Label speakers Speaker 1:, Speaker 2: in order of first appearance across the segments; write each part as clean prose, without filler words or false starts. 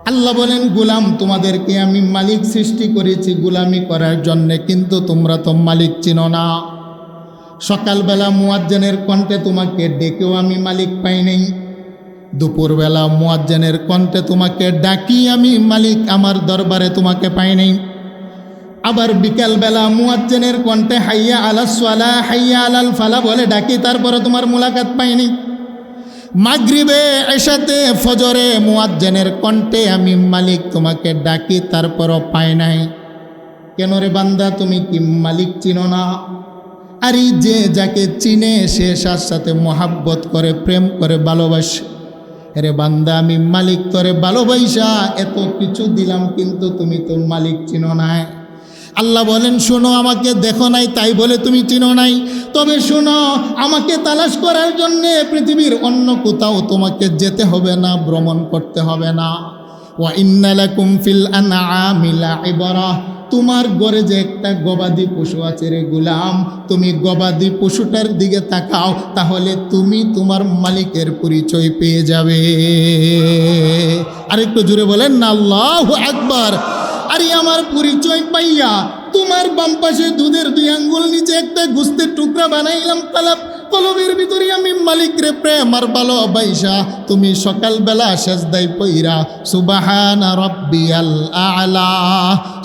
Speaker 1: আল্লাহ বলেন, গোলাম তোমাদেরকে আমি মালিক সৃষ্টি করেছি গোলামি করার জন্যে, কিন্তু তোমরা তো মালিক চিনো না। সকালবেলা মুয়াজ্জিনের কণ্ঠে তোমাকে ডেকেও আমি মালিক পাই নাই, দুপুরবেলা মুয়াজ্জিনের কণ্ঠে তোমাকে ডাকি আমি মালিক আমার দরবারে তোমাকে পাই নাই। আবার বিকালবেলা মুয়াজ্জিনের কণ্ঠে হাইয়া আলাস সালাহ হাইয়া আলাল ফালাহ বলে ডাকি, তারপরে তোমার মুলাকাত পাইনি। মাগরিবে এশাতে ফজরে মুয়াজ্জিনের কণ্ঠে আমি মালিক তোমাকে ডাকি, তারপরও পাই নাই। কেন রে বান্দা, তুমি কি মালিক চিনো না? আর এই যে যাকে চিনে সে তার সাথে মোহাব্বত করে, প্রেম করে, ভালোবাসে। রে বান্দা, আমি মালিক করে ভালোবাসা এত কিছু দিলাম, কিন্তু তুমি তো মালিক চিনো না। আল্লাহ বলেন, শোনো, আমাকে দেখো নাই তাই বলে তুমি চিনো নাই। তবে শোনো, আমাকে তালাশ করার জন্যে পৃথিবীর অন্য কোথাও তোমাকে যেতে হবে না, ভ্রমণ করতে হবে না। ওয়া ইন্না লাকুম ফিল আনআমি লাইবরাহ, তোমার ঘরে যে একটা গবাদি পশু আছে রে গোলাম, তুমি গবাদি পশুটার দিকে তাকাও, তাহলে তুমি তোমার মালিকের পরিচয় পেয়ে যাবে। আরেকটু জোরে বলেন না আল্লাহু আকবার। আরে আমার পরিচয় পাইয়া তোমার বাম পাশে দুধের 2 আঙ্গুল নিচে একটা গোস্তের টুকরা বানাইলাম কলবের ভিতরে আমি মালিক রে প্রেম আর ভালোবাসা তুমি সকালবেলা সেজদায় পইরা সুবহানা রাব্বিয়াল আলা,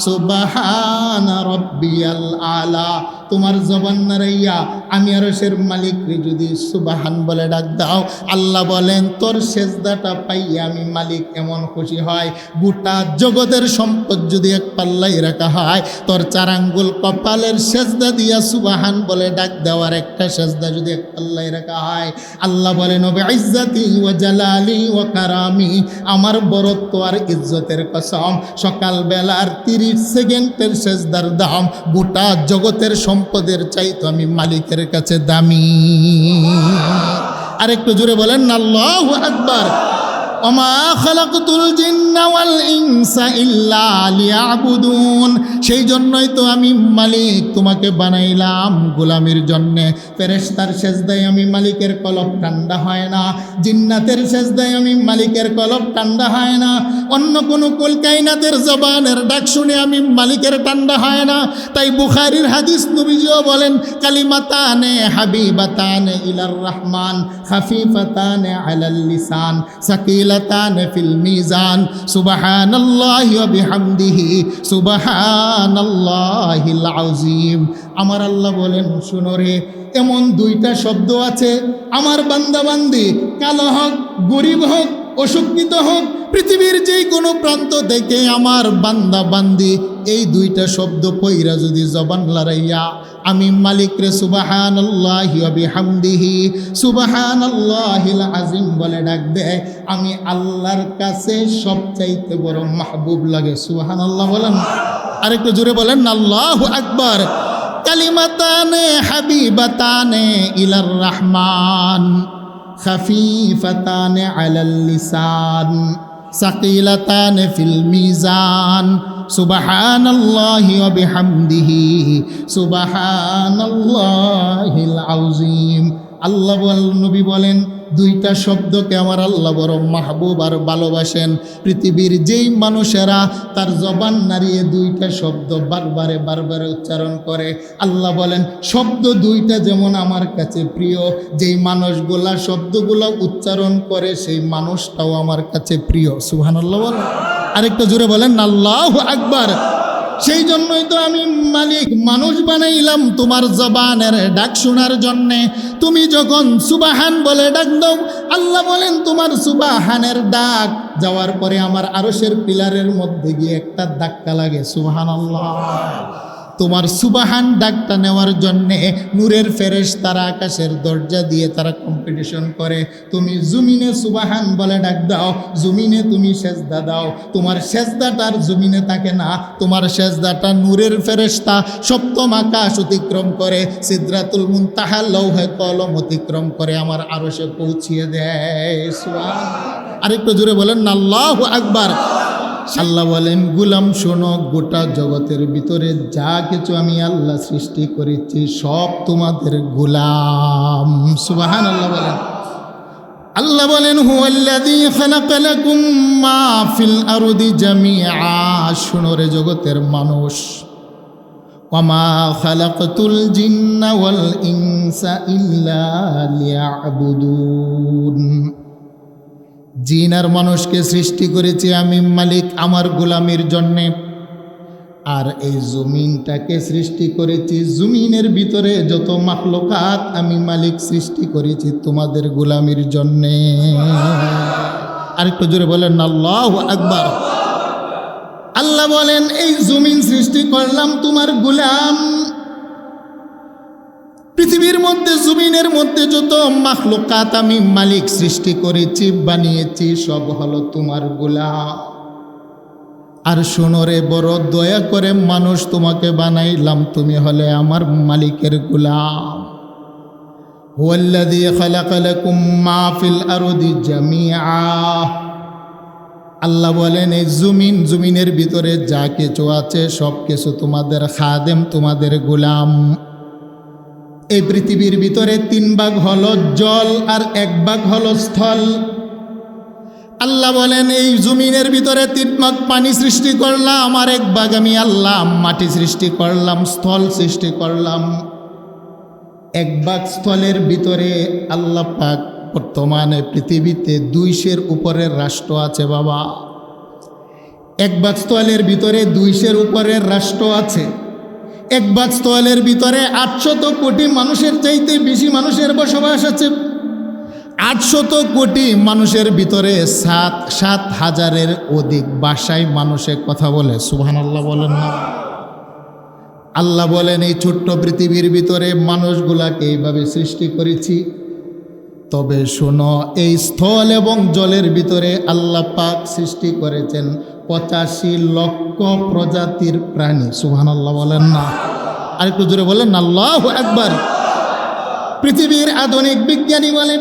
Speaker 1: সুবহানা রাব্বিয়াল আলা, তোমার জবান নাড়াইয়া আমি আরশের মালিক রে যদি সুবহান বলে ডাক দাও, আল্লাহ বলেন তোর সেজদাটা পাইয়া আমি মালিক এমন খুশি হয়, গোটা জগতের সম্পদ যদি এক পাল্লায় রাখা হয়, তোর 4 আঙ্গুল কপালের সেজদা দিয়া সুবহান বলে ডাক দেওয়ার একটা সেজদা যদি এক পাল্লায় রাখা হয়, আল্লাহ বলেন ওয়া ইজ্জতি ওয়া জালালি ওয়া কারামি, আমার বরত্ব আর ইজ্জতের কসম, সকালবেলার 30 সেকেন্ডের সেজদার দাম গোটা জগতের সম্পদের চাইতো আমি মালিকের কাছে দামি। আরেকটু জোরে বলেন না আল্লাহু আকবার। ওমা খালাকতুল জিন্না ওয়াল ইনসা ইল্লা লিয়াবুদুন, সেই জন্যই তো আমি মালিক তোমাকে বানাইলাম গোলামির জন্যে। ফেরেশতার সেজদায় আমি মালিকের কলব ঠান্ডা হয় না, জিন্নাতের সেজদায় আমি মালিকের কলব ঠান্ডা হয় না, অন্য কোনো কুল কায়নাতের জবানের ডাক শুনে আমি মালিকের ঠান্ডা হয় না। তাই বুখারীর হাদিস নবীজিও বলেন, কালিমাতানে হাবিবাতানে ইলার রহমান খাফিফাতানে আলাল লিসান সাকিলাতানে ফিল মিজান সুবহানাল্লাহি ওয়া বিহামদিহি সুবহানাল্লাহিল আযীম। আমার আল্লাহ বলেন, শুনো রে, এমন 2টা শব্দ আছে, আমার বান্দা বান্দি কালো হোক, গরিব হোক, অশিক্ষিত হোক, পৃথিবীর যেই কোনো প্রান্ত থেকে আমার বান্দা বান্দি এই 2টা শব্দ পইরা যদি জবান লড়াইয়া আমি মালিক রে সুবহানাল্লাহি ওয়া বিহামদিহি সুবহানাল্লাহিল আযীম বলে ডাক দেয়, আমি আল্লাহর কাছে সবচাইতে বড় মাহবুব লাগে। সুবহানাল্লাহ বলেন, আরেকটু জোরে বলেন আল্লাহু আকবার। কালিমাতানে হাবিবাতানে ইলার রহমান খাফিফাতানে আলাল লিসান সাকিলাতানে ফিল মিজান সুবহানাল্লাহি ওয়া বিহামদিহি সুবহানাল্লাহিল আযীম। আল্লাহ নবী বলেন, 2টা শব্দকে আমার আল্লাহ বড় মাহবুব আর ভালোবাসেন। পৃথিবীর যেই মানুষেরা তার জবান নাড়িয়ে 2টা শব্দ বারবারে উচ্চারণ করে, আল্লাহ বলেন শব্দ 2টা যেমন আমার কাছে প্রিয়, যেই মানুষগুলা শব্দগুলো উচ্চারণ করে সেই মানুষটাও আমার কাছে প্রিয়। সুবহানাল্লাহ বলেন, আরেকটু জোরে বলেন আল্লাহু আকবার। সেই জন্যই তো আমি মালিক মানুষ বানাইলাম তোমার জবানের ডাক শোনার জন্যে। তুমি যখন সুবহান বলে ডাক দাও, আল্লাহ বলেন তোমার সুবহানের ডাক যাওয়ার পরে আমার আরশের পিলারের মধ্যে গিয়ে একটা ধাক্কা লাগে। সুবহানাল্লাহ। তোমার সুবহান ডাকটা নেওয়ার জন্যে নূরের ফেরেশতারা আকাশের দরজা দিয়ে তারা কম্পিটিশন করে। তুমি জমিনে সুবহান বলে ডাক দাও, জমিনে তুমি সেজদা দাও, তোমার সেজদাটার জমিনে থাকে না, তোমার সেজদাটা নূরের ফেরেশতা 7ম আকাশ অতিক্রম করে সিদরাতুল মুনতাহা লৌহে কলম অতিক্রম করে আমার আরশে পৌঁছিয়ে দেয়। সুবহানাল্লাহ। আরেকটু জোরে বলেন আল্লাহু আকবার। আল্লাহ বলেন, গোলাম শোনো, গোটা জগতের ভিতরে যা কিছু আমি আল্লাহ সৃষ্টি করেছি সব তোমাদের গোলাম। সুবহানাল্লাহ বলেন। আল্লাহ বলেন হুয়াল্লাযী খালাকা লাকুম মা ফিল আরদি জামিআ, শুনো রে জগতের মানুষ, ওয়ামা খালাকতুল জিন্না ওয়াল ইনসা ইল্লা লিয়াবুদুন। জিন আর মানুষকে সৃষ্টি করেছি আমি মালিক আমার গোলামির জন্যে, আর এই জমিনটাকে সৃষ্টি করেছি, জমিনের ভিতরে যত মাখলুকাত আমি মালিক সৃষ্টি করেছি তোমাদের গোলামির জন্যে। আরেকটু জোরে বলেন আল্লাহু আকবার। আল্লাহ বলেন এই জমিন সৃষ্টি করলাম তোমার গোলাম। পৃথিবীর মধ্যে জমিনের মধ্যে যত মাখলুকাত আমি মালিক সৃষ্টি করেছি বানিয়েছি সব হলো তোমার গোলাম। আর শোনো রে, বড় দয়া করে মানুষ তোমাকে বানাইলাম, তুমি হলে আমার মালিকের গোলাম। হুয়াল্লাযী খালাকা লাকুম মা ফিল আরদি জামিআ। আল্লাহ বলেন এই জমিনের ভিতরে যা কিছু আছে সব কিছু তোমাদের খাদেম, তোমাদের গোলাম। এই পৃথিবীর ভিতরে 3 ভাগ হলো জল আর 1 ভাগ হলো স্থল। আল্লাহ বলেন এই জমিনের ভিতরে 3 ভাগ পানি সৃষ্টি করলাম, আর 1 ভাগ আমি আল্লাহ মাটি সৃষ্টি করলাম, স্থল সৃষ্টি করলাম। 1 ভাগ স্থলের ভিতরে আল্লাহ পাক বর্তমানে পৃথিবীতে 200-এর উপরের রাষ্ট্র আছে বাবা। 1 ভাগ স্থলের ভিতরে 200-এর উপরের রাষ্ট্র আছে। 1 ভাগ স্থলের ভিতরে 800 কোটি মানুষের চাইতে বেশি মানুষের বসবাস আছে। 800 কোটি মানুষের ভিতরে 7,000-এর অধিক ভাষায় মানুষে কথা বলে। সুবহানাল্লাহ বলেন না? আল্লাহ বলেন এই ছোট্ট পৃথিবীর ভিতরে মানুষগুলাকে এইভাবে সৃষ্টি করেছি। তবে শোনো, এই স্থল এবং জলের ভিতরে আল্লাহ পাক সৃষ্টি করেছেন 85 লক্ষ প্রজাতির প্রাণী। সুবহানাল্লাহ বলেন না? আরেকটু জোরে বলেন আল্লাহু আকবার। পৃথিবীর আধুনিক বিজ্ঞানী বলেন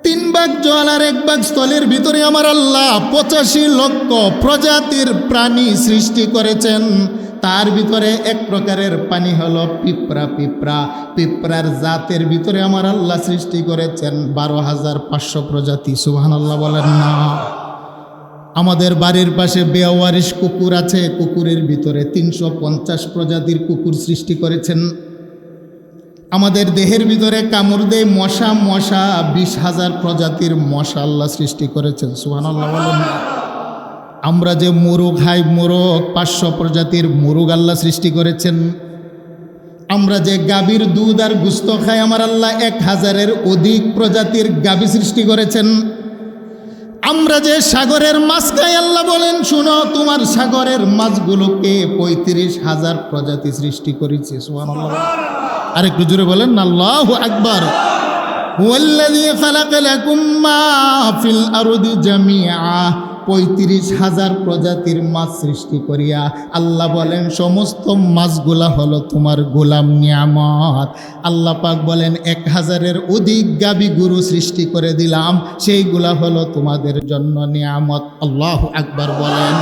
Speaker 1: 3 ভাগ জল আর 1 ভাগ স্থলের ভিতরে আমার আল্লাহ 85 লক্ষ প্রজাতির প্রাণী সৃষ্টি করেছেন। তার ভিতরে 1 প্রকারের পানি হলো পিঁপড়া। পিঁপড়ার জাতের ভিতরে আমার আল্লাহ সৃষ্টি করেছেন 12,500 প্রজাতি। সুবহানাল্লাহ বলেন না? আমাদের বাড়ির পাশে বেওয়ারিশ কুকুর আছে, কুকুরের ভিতরে 350 প্রজাতির কুকুর সৃষ্টি করেছেন। আমাদের দেহের ভিতরে কামড় দেয় মশা 20,000 প্রজাতির মশা আল্লাহ সৃষ্টি করেছেন। সুবহানাল্লাহ বলেন না? আমরা যে মুরগ খাই, মুরগ 500 প্রজাতির মুরগ আল্লাহ সৃষ্টি করেছেন। আমরা যে গাভীর দুধ আর গোশত খাই, আমার আল্লাহ 1000-এর অধিক প্রজাতির গাভী সৃষ্টি করেছেন। আমরা যে সাগরের মাছ খাই, আল্লাহ বলেন শুনো, তোমার সাগরের মাছগুলোকে 35,000 প্রজাতি সৃষ্টি করেছে। সুবহানাল্লাহ। আরেকটু জোরে বলেন আল্লাহু আকবার। হুয়াল্লাযী খালাকা লাকুম মা ফিল আরদি জামিআ। 35,000 প্রজাতির মাছ সৃষ্টি করিয়া আল্লাহ বলেন সমস্ত মাছগুলা হলো তোমার গোলাম নিয়ামত। আল্লাহ পাক বলেন 1000-এর অধিক গাভী গরু সৃষ্টি করে দিলাম, সেইগুলা হলো তোমাদের জন্য নিয়ামত। আল্লাহু আকবার বলেন।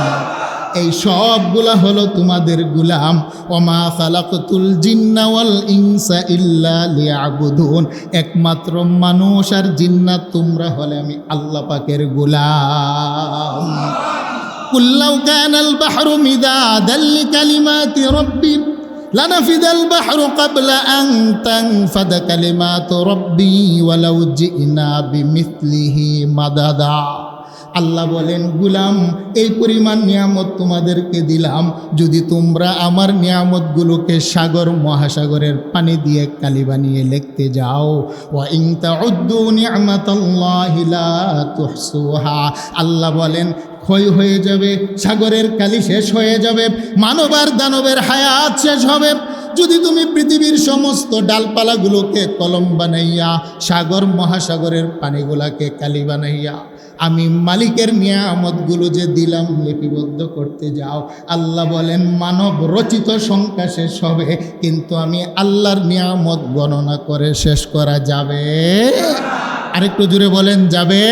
Speaker 1: এই সবগুলা হলো তোমাদের গোলাম। ওমা খালাকতুল জিন্না ওয়াল ইনসা ইল্লা লিয়াবুদুন। একমাত্র মানুষ আর জিন্নাত তোমরা হলে আমি আল্লাহ পাকের গোলাম। কুল লাউ কানাল বাহরু মিদাদাল লিকালিমাতি রাব্বি লানাফিদাল বাহরু ক্বাবলা আন তানফাদা কালিমাতু রাব্বি ওয়ালাউ জিনা বিমিথলিহি মাদাদা। আল্লাহ বলেন গোলাম, এই পরিমাণ নিয়ামত তোমাদেরকে দিলাম, যদি তোমরা আমার নিয়ামতগুলোকে সাগর মহাসাগরের পানি দিয়ে কালি বানিয়ে লিখতে যাও, ওয়া ইন তাউদ্দু নি'মাতাল্লাহি লা তুহসুহা। আল্লাহ বলেন ক্ষয় হয়ে যাবে, সাগরের কালি শেষ হয়ে যাবে, মানব আর দানবের হায়াত শেষ হবে। যদি তুমি পৃথিবীর সমস্ত ডালপালাগুলোকে কলম বানাইয়া সাগর মহাসাগরের পানিগুলাকে কালি বানাইয়া আমি মালিকের নিয়ামতগুলো যে দিলাম লিপিবদ্ধ করতে যাও, আল্লাহ বলেন মানব রচিত সংখ্যা শেষ হবে, কিন্তু আমি আল্লাহর নিয়ামত গণনা করে শেষ করা যাবে? আরেকটু জোরে বলেন যাবে?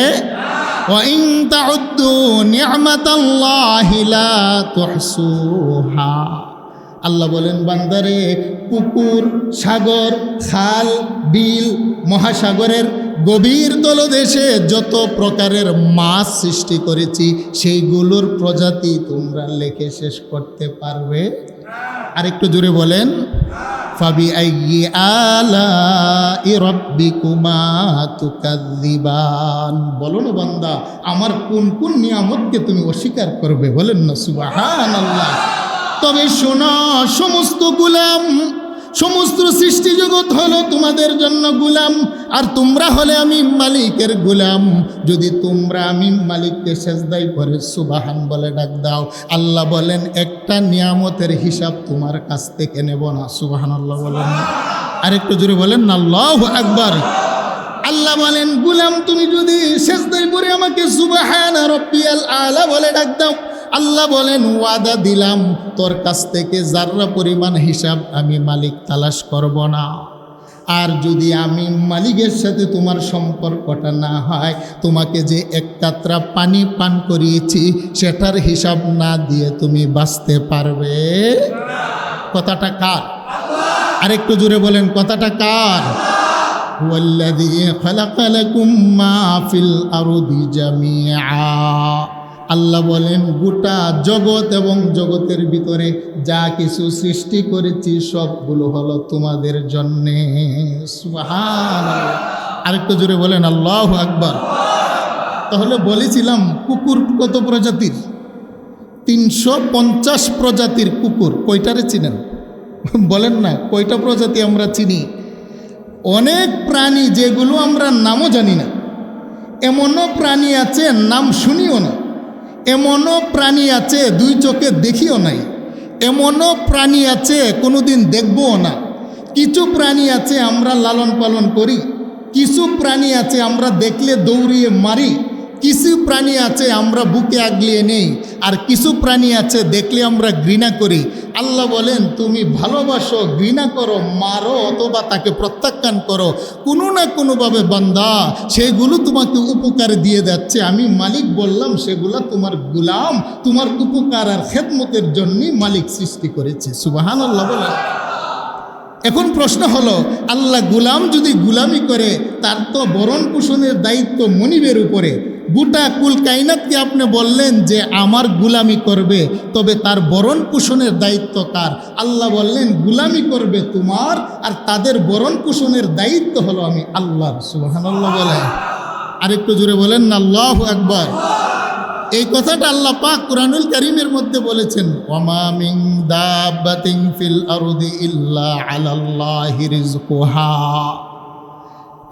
Speaker 1: ওয়া ইন তাউদ্দু নি'মাতাল্লাহি লা তুহসুহা। আল্লাহ বলেন বান্দারে, পুকুর, সাগর, খাল, বিল, মহাসাগরের গভীর তলদেশে যত প্রকারের মাছ সৃষ্টি করেছি সেইগুলোর প্রজাতি তোমরা লেখে শেষ করতে পারবে? আরেকটু জোরে বলেন, ফাবি আইয়ি আলাই রাব্বিকুমা তুকাযযিবান। বলো না বান্দা, আমার কোন কোন নিয়ামতকে তুমি অস্বীকার করবে? বলেন না সুবহানাল্লাহ। তবে শোনো, সমস্ত গোলাম, সমস্ত সৃষ্টি জগৎ হলো তোমাদের জন্য গোলাম, আর তোমরা হলে আমি মালিকের গোলাম। যদি তোমরা আমি মালিককে সেজদাই করে সুবহান বলে ডাক দাও, আল্লাহ বলেন একটা নিয়ামতের হিসাব তোমার কাছ থেকে নেব না। সুবহানাল্লাহ বলেন। আরেকটু জোরে বলেন না আল্লাহু আকবার। আল্লাহ বলেন, গোলাম তুমি যদি সেজদাই করে আমাকে সুবহানা রাব্বিয়াল আলা বলে ডাক দাও, আল্লাহ বলেন ওয়াদা দিলাম তোর কাছ থেকে যাররা পরিমাণ হিসাব আমি মালিক তালাশ করব না। আর যদি আমি মালিকের সাথে তোমার সম্পর্কটা না হয়, তোমাকে যে এক কাতরা পানি পান করিয়েছি সেটার হিসাব না দিয়ে তুমি বাঁচতে পারবে? কথাটা কার? আরেকটু জোরে বলেন, কথাটা কার? ওয়াল্লাযী খালাকা লাকুম মা ফিল আরদি জামিআ। আল্লাহ বলেন গোটা জগৎ এবং জগতের ভিতরে যা কিছু সৃষ্টি করেছি সবগুলো হলো তোমাদের জন্যে। সুবহানাল্লাহ। আরেকটু জোরে বলেন আল্লাহু আকবার। তাহলে বলেছিলাম কুকুর কত প্রজাতির? 350 প্রজাতির কুকুর। কয়টারে চিনেন? বলেন না, কয়টা প্রজাতি আমরা চিনি? অনেক প্রাণী যেগুলো আমরা নামও জানি না, এমনও প্রাণী আছে নাম শুনিও না, এমনও প্রাণী আছে দুই চোখে দেখিও নাই, এমনও প্রাণী আছে কোনোদিন দেখবও না। কিছু প্রাণী আছে আমরা লালন পালন করি, কিছু প্রাণী আছে আমরা দেখলে দৌড়িয়ে মারি, কিছু প্রাণী আছে আমরা বুকে আগলিয়ে নেই, আর কিছু প্রাণী আছে দেখলে আমরা ঘৃণা করি। আল্লাহ বলেন তুমি ভালোবাসো, ঘৃণা করো, মারো অথবা তাকে প্রত্যাখ্যান করো, কোনো না কোনোভাবে বান্দা সেগুলো তোমাকে উপকার দিয়ে যাচ্ছে। আমি মালিক বললাম সেগুলো তোমার গোলাম, তোমার উপকার আর খেদমতের জন্যই মালিক সৃষ্টি করেছে। সুবহানাল্লাহ বলেন। এখন প্রশ্ন হলো, আল্লাহ গোলাম যদি গোলামি করে তার তো ভরণ পোষণের দায়িত্ব মনিবের উপরে। গোটা কুল কায়নাতকে আপনি বললেন যে আমার গোলামি করবে, তবে তার ভরণ পোষণের দায়িত্ব কার? আল্লাহ বললেন গোলামি করবে তোমার, আর তাদের ভরণ পোষণের দায়িত্ব হলো আমি আল্লাহর। সুবহানাল্লাহ বলেন। আরেকটু জোরে বলেন না আল্লাহু আকবার। এই কথাটা আল্লাহ পাক কুরআনুল কারীমের মধ্যে বলেছেন, ওয়ামা মিন দাব্বাতিন ফিল আরদি ইল্লা আলাল্লাহি রিজকুহা।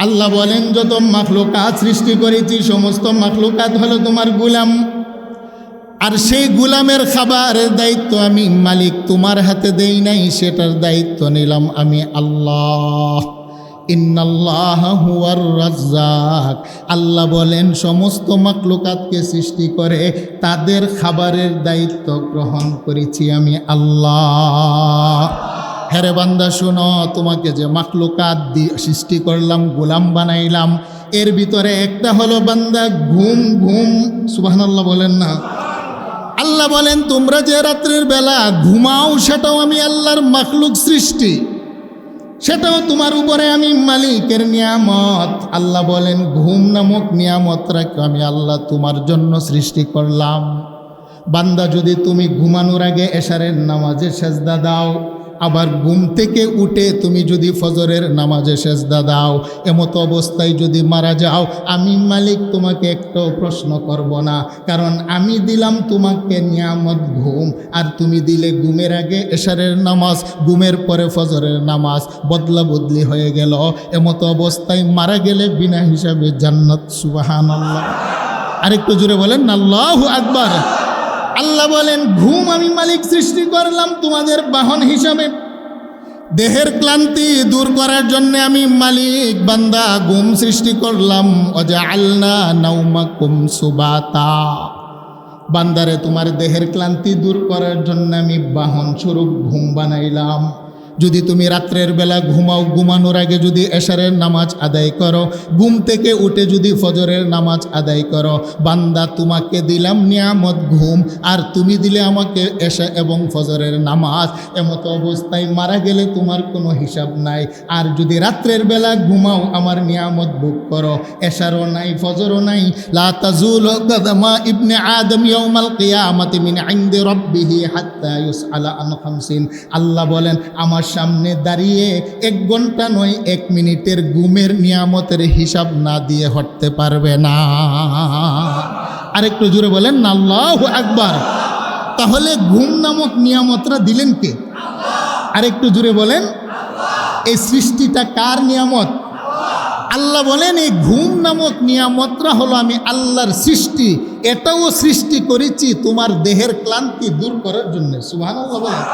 Speaker 1: আল্লাহ বলেন যত মাখলুকাত সৃষ্টি করেছি সমস্ত মাখলুকাত হলো তোমার গোলাম, আর সেই গোলামের খাবারের দায়িত্ব আমি মালিক তোমার হাতে দেই নাই, সেটার দায়িত্ব নিলাম আমি আল্লাহ। ইন্নাল্লাহা হুয়ার রাজ্জাক। আল্লাহ বলেন সমস্ত মাখলুকাতকে সৃষ্টি করে তাদের খাবারের দায়িত্ব গ্রহণ করেছি আমি আল্লাহ। হেরে বান্দা শোনো, তোমাকে যে মাখলুকাত সৃষ্টি করলাম, গোলাম বানাইলাম, এর ভিতরে একটা হলো বান্দা ঘুম। ঘুম সুবহানাল্লাহ বলেন না। আল্লাহ বলেন তোমরা যে রাত্রের বেলা ঘুমাও সেটাও আমি আল্লাহর মাখলুক সৃষ্টি, সেটাও তোমার উপরে আমি মালিকের নিয়ামত। আল্লাহ বলেন ঘুম নামক নিয়ামতটাকে আমি আল্লাহ তোমার জন্য সৃষ্টি করলাম। বান্দা যদি তুমি ঘুমানোর আগে এশারের নামাজে সেজদা দাও, আবার ঘুম থেকে উঠে তুমি যদি ফজরের নামাজে সেজদা দাও, এমতো অবস্থায় যদি মারা যাও, আমি মালিক তোমাকে একটাও প্রশ্ন করব না, কারণ আমি দিলাম তোমাকে নিয়ামত ঘুম, আর তুমি দিলে ঘুমের আগে এশারের নামাজ, ঘুমের পরে ফজরের নামাজ, বদলা বদলি হয়ে গেল। এমতো অবস্থায় মারা গেলে বিনা হিসাবে জান্নাত। সুবহানাল্লাহ। আরেকটু জোরে বলেন আল্লাহু আকবার। আল্লাহ বলেন ঘুম আমি মালিক সৃষ্টি করলাম তোমাদের বাহন হিসাবে, দেহের ক্লান্তি দূর করার জন্য আমি মালিক বান্দা ঘুম সৃষ্টি করলাম। ওয়াজআলনা নাওমাকুম সুবাতা। বান্দারে তোমার দেহের ক্লান্তি দূর করার জন্য আমি বাহন স্বরূপ ঘুম বানাইলাম। যদি তুমি রাত্রের বেলা ঘুমাও, ঘুমানোর আগে যদি এশারের নামাজ আদায় করো, ঘুম থেকে উঠে যদি ফজরের নামাজ আদায় করো, বান্দা তোমাকে দিলাম নিয়ামত ঘুম, আর তুমি দিলে আমাকে এশা এবং ফজরের নামাজ। এমতো অবস্থায় মারা গেলে তোমার কোনো হিসাব নাই। আর যদি রাত্রের বেলা ঘুমাও, আমার নিয়ামত ভোগ করো, এশারও নাই ফজরও নাই, লা তাজুলু কদমা ইবনে আদম ইয়াউমাল কিয়ামাতি মিন ইনদি রাব্বিহি হাত্তা ইউসআলা আন খামসিন। আল্লাহ বলেন, আমার সামনে দাঁড়িয়ে 1 ঘন্টা নয় 1 মিনিটের ঘুমের নিয়ামতের হিসাব না দিয়ে হটতে পারবে না। আরেকটু জোরে বলেন না আল্লাহু আকবার। তাহলে ঘুম নামক নিয়ামতরা দিলেন কে? আরেকটু জোরে বলেন। এই সৃষ্টিটা কার নিয়ামত? আল্লাহ বলেন, এই ঘুম নামক নিয়ামতরা হলো আমি আল্লাহর সৃষ্টি। এটাও সৃষ্টি করেছি তোমার দেহের ক্লান্তি দূর করার জন্য। সুবহানাল্লাহ বলেন।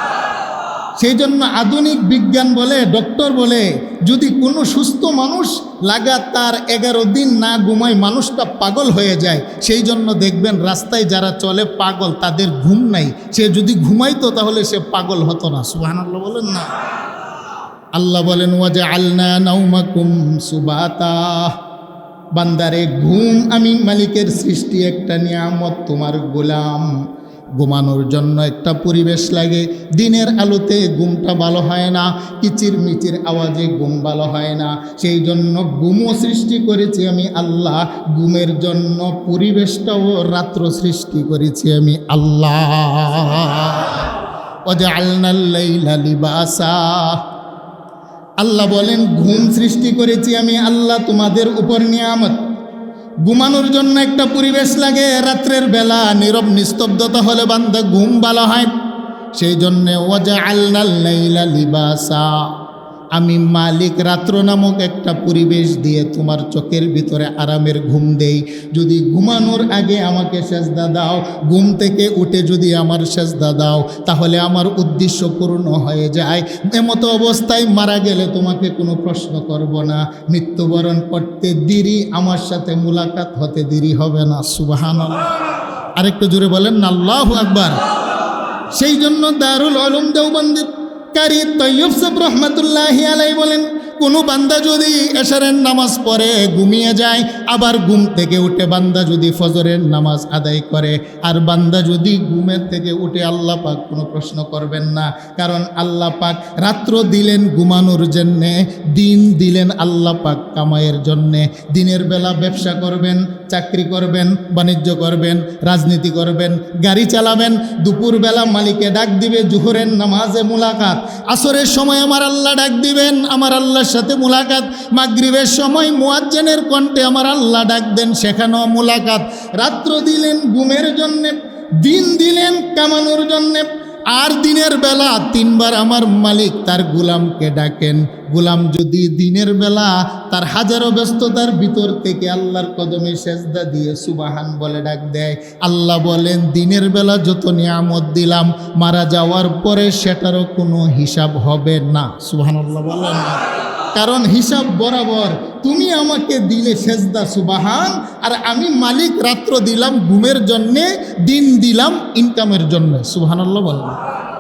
Speaker 1: সেই জন্য আধুনিক বিজ্ঞান বলে, ডক্টর বলে, যদি কোনো সুস্থ মানুষ লাগাতার 11 দিন না ঘুমায়, মানুষটা পাগল হয়ে যায়। সেই জন্য দেখবেন রাস্তায় যারা চলে পাগল, তাদের ঘুম নাই। সে যদি ঘুমাইতো তাহলে সে পাগল হতো না। সুবহানাল্লাহ বলেন না। আল্লাহ বলেন, ওয়াজআলনা নাওমাকুম সুবাতা। বান্দারে, ঘুম আমি মালিকের সৃষ্টি, একটা নিয়ামত তোমার গোলাম। ঘুমানোর জন্য একটা পরিবেশ লাগে। দিনের আলোতে ঘুমটা ভালো হয় না, কিচির মিচির আওয়াজে ঘুম ভালো হয় না। সেই জন্য ঘুমও সৃষ্টি করেছি আমি আল্লাহ। ঘুমের জন্য পরিবেশটাও রাত্র সৃষ্টি করেছি আমি আল্লাহ। ওয়াজআলনাল লাইলা লিবাসা। আল্লাহ বলেন, ঘুম সৃষ্টি করেছি আমি আল্লাহ তোমাদের উপর নিয়ামত। ঘুমানোর জন্য একটা পরিবেশ লাগে। রাত্রের বেলা নীরব নিস্তব্ধতা হলে বান্দা ঘুম ভালো হয়। সেই জন্যে ওয়াজআলনাল লাইলা লিবাসা, আমি মালিক রাত্র নামক একটা পরিবেশ দিয়ে তোমার চোখের ভিতরে আরামের ঘুম দেই। যদি ঘুমানোর আগে আমাকে সেজদা দাও, ঘুম থেকে উঠে যদি আমার সেজদা দাও, তাহলে আমার উদ্দেশ্য পূর্ণ হয়ে যায়। এমতো অবস্থায় মারা গেলে তোমাকে কোনো প্রশ্ন করব না। মৃত্যুবরণ করতে দেরি, আমার সাথে মুলাকাত হতে দেরি হবে না। সুবহানাল্লাহ। আরেকটু জোরে বলেন না আল্লাহু আকবার। সেই জন্য দারুল উলুম দেওবন্দের কারি তৈয়ব সাহেব রহমতুল্লাহি আলাইহি বলেন, কোনো বান্দা যদি এশারের নামাজ পড়ে ঘুমিয়ে যায়, আবার ঘুম থেকে উঠে বান্দা যদি ফজরের নামাজ আদায় করে, আর বান্দা যদি ঘুমের থেকে উঠে, আল্লাহ পাক কোনো প্রশ্ন করবেন না। কারণ আল্লাহ পাক রাত্র দিলেন ঘুমানোর জন্যে, দিন দিলেন আল্লাহ পাক কামাইয়ের জন্যে। দিনের বেলা ব্যবসা করবেন, চাকরি করবেন, বাণিজ্য করবেন, রাজনীতি করবেন, গাড়ি চালাবেন। দুপুরবেলা মালিকে ডাক দিবে, জোহরের নামাজে মুলাকাত। আসরের সময় আমার আল্লাহ ডাক দিবেন, আমার আল্লাহর সাথে মুলাকাত। মাগরিবের সময় মুয়াজ্জিনের কণ্ঠে আমার আল্লাহ ডাক দেন, সেখানেও মুলাকাত। রাত্র দিলেন ঘুমের জন্যে, দিন দিলেন কামানোর জন্যে। আর দিনের বেলা 3 বার আমার মালিক তার গোলামকে ডাকেন। গোলাম যদি দিনের বেলা তার হাজারো ব্যস্ততার ভিতর থেকে আল্লাহর কদমে সেজদা দিয়ে সুবহান বলে ডাক দেয়, আল্লাহ বলেন, দিনের বেলা যত নিয়ামত দিলাম, মারা যাওয়ার পরে সেটারও কোনো হিসাব হবে না। সুবহানাল্লাহ বলেন না। কারণ হিসাব বরাবর। তুমি আমাকে দিলে সেজদা সুবহান, আর আমি মালিক রাত্র দিলাম ঘুমের জন্যে, দিন দিলাম ইনকামের জন্য। সুবহানাল্লাহ বলেন।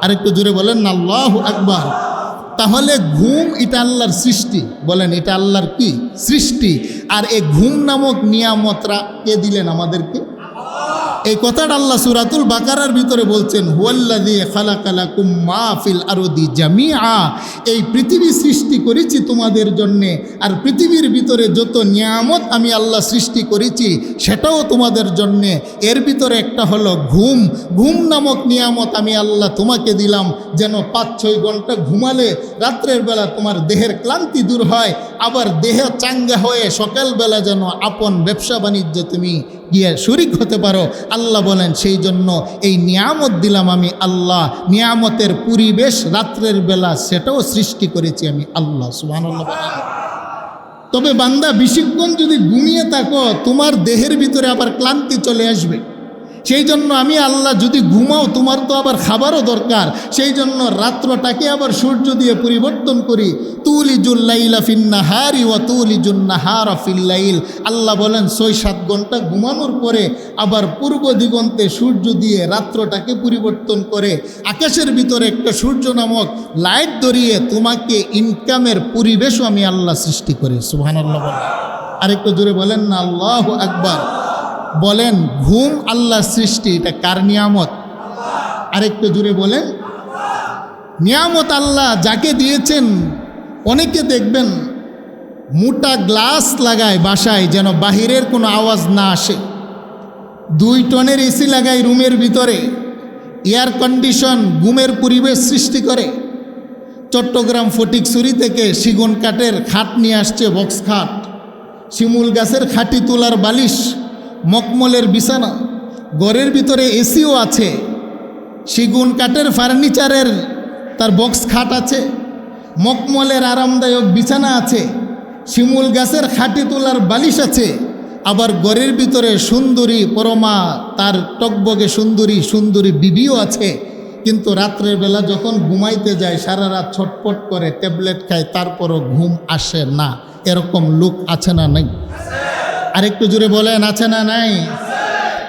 Speaker 1: আরেকটু জোরে বলেন না আল্লাহু আকবার। তাহলে ঘুম এটা আল্লাহর সৃষ্টি। বলেন, এটা আল্লাহর কি সৃষ্টি? আর এই ঘুম নামক নিয়ামতরা কে দিলেন আমাদেরকে? এই কথাটা আল্লাহ সূরাতুল বাকারার ভিতরে বলছেন, হুয়াল্লাযী খালাকা লাকুম মা ফিল আরদি জামিআ। এই পৃথিবী সৃষ্টি করেছি তোমাদের জন্যে, আর পৃথিবীর ভিতরে যত নিয়ামত আমি আল্লাহ সৃষ্টি করেছি সেটাও তোমাদের জন্যে। এর ভিতরে একটা হলো ঘুম। ঘুম নামক নিয়ামত আমি আল্লাহ তোমাকে দিলাম, যেন 5-6 ঘন্টা ঘুমালে রাত্রের বেলা তোমার দেহের ক্লান্তি দূর হয়, আবার দেহ চাঙ্গা হয়ে সকালবেলা যেন আপন ব্যবসা বাণিজ্যে তুমি গিয়ে শরীক হতে পারো। আল্লাহ বলেন, সেই জন্য এই নিয়ামত দিলাম আমি আল্লাহ। নিয়ামতের পরিবেশ রাত্রের বেলা সেটাও সৃষ্টি করেছি আমি আল্লাহ। সুবহানাল্লাহ। তবে বান্দা বেশিক্ষণ যদি ঘুমিয়ে থাকো, তোমার দেহের ভিতরে আবার ক্লান্তি চলে আসবে। সেই জন্য আমি আল্লাহ যদি ঘুমাও তোমার তো আবার খাবারও দরকার, সেই জন্য রাত্রটাকে আবার সূর্য দিয়ে পরিবর্তন করি। তুলিজুল লাইলা ফিন নাহারি ওয়া তুলিজুন নাহারা ফিল লাইল। আল্লাহ বলেন 6-7 ঘন্টা ঘুমানোর পরে আবার পূর্ব দিগন্তে সূর্য দিয়ে রাত্রটাকে পরিবর্তন করে আকাশের ভিতরে একটা সূর্য নামক লাইট ধরিয়ে তোমাকে ইনকামের পরিবেশও আমি আল্লাহ সৃষ্টি করি। সুবহানাল্লাহ বলেন। আরেকটু জোরে বলেন না আল্লাহু আকবার। বলেন ঘুম আল্লাহর সৃষ্টি, এটা কার নিয়ামত? আরেকটু জোরে বলেন। নিয়ামত আল্লাহ যাকে দিয়েছেন। অনেকে দেখবেন মোটা গ্লাস লাগায় বাসায় যেন বাহিরের কোনো আওয়াজ না আসে, 2 টনের এসি লাগায় রুমের ভিতরে, এয়ার কন্ডিশন ঘুমের পরিবেশ সৃষ্টি করে। চট্টগ্রাম ফটিকছড়ি থেকে সেগুন কাঠের খাট নিয়ে আসছে, বক্স খাট, শিমুল গাছের খাটি তোলার বালিশ, মকমলের বিছানা, ঘরের ভিতরে এসিও আছে, সেগুন কাঠের ফার্নিচারের তার বক্স খাট আছে, মকমলের আরামদায়ক বিছানা আছে, শিমুল গাছের খাটি তোলার বালিশ আছে, আবার ঘরের ভিতরে সুন্দরী পরমা তার টকবগে সুন্দরী সুন্দরী বিবিও আছে। কিন্তু রাত্রের বেলা যখন ঘুমাইতে যায় সারা রাত ছটপট করে, ট্যাবলেট খায়, তারপরও ঘুম আসে না। এরকম লোক আছে না নাই? আরেকটু জোরে বলেন আছে না নাই?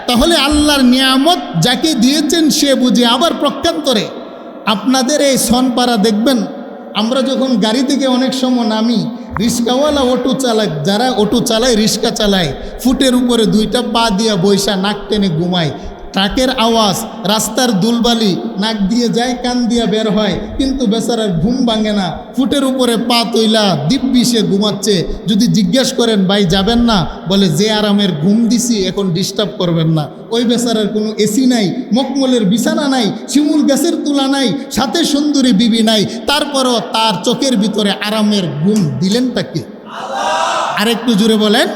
Speaker 1: তাহলে আল্লাহর নিয়ামত যাকে দিয়েছেন সে বুঝে। আবার প্রক্ষান্তরে আপনাদের এই সনপাড়া দেখবেন, আমরা যখন গাড়ি থেকে অনেক সময় নামি, রিক্সাওয়ালা অটো চালায়, যারা অটো চালায় রিক্সা চালায়, ফুটের উপরে 2টা পা দিয়া বৈশা নাক টেনে ঘুমায়। ট্রাকের আওয়াজ, রাস্তার দুলবালি নাক দিয়ে যায়, কান দিয়া বের হয়, কিন্তু বেচারার ঘুম ভাঙে না। ফুটের উপরে পা তৈলা দিব্যি সে ঘুমাচ্ছে। যদি জিজ্ঞেস করেন ভাই যাবেন না, বলে যে আরামের ঘুম দিছি এখন ডিস্টার্ব করবেন না। ওই বেচারার কোনো এসি নাই, মকমলের বিছানা নাই, শিমুল গাছের তুলা নাই, সাথে সুন্দরী বিবি নাই, তারপরও তার চোখের ভিতরে আরামের ঘুম দিলেন তাকে। আরেকটু জুড়ে বলেন।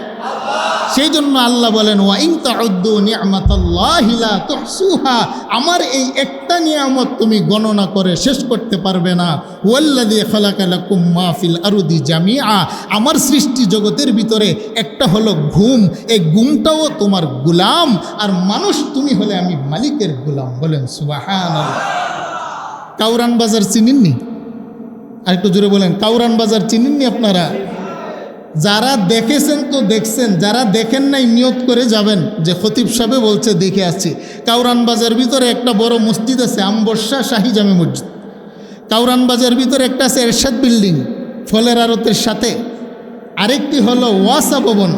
Speaker 1: সেই জন্য আল্লাহ বলেন ওয়া ইন তাউদ্দু নি'মাতাল্লাহি লা তুহসুহা। আমার এই একটা নিয়ামত তুমি গণনা করে শেষ করতে পারবে না। ওয়াল্লাযী খালাকা লাকুম মা ফিল আরদি জামিআ। আমার সৃষ্টি জগতের ভিতরে একটা হলো ঘুম, এই ঘুমটাও তোমার গোলাম, আর মানুষ তুমি হলে আমি মালিকের গোলাম। বলেন সুবহানাল্লাহ। কাউরান বাজার চিনেননি? আরেকটু জোরে বলেন, কাউরান বাজার চিনেননি আপনারা? যারা দেখেছেন তো দেখছেন, যারা দেখেন নাই নিয়ত করে যাবেন যে খতিব সাহেব বলছে দেখে আসছি। কাউরান বাজার ভিতরে একটা বড় মসজিদ আছে, আমবর্ষা শাহী জামে মসজিদ। কাউরান বাজার ভিতরে একটা আছে এরশাদ বিল্ডিং ফলের আড়তের সাথে, আরেকটি হলো ওয়াসা ভবন।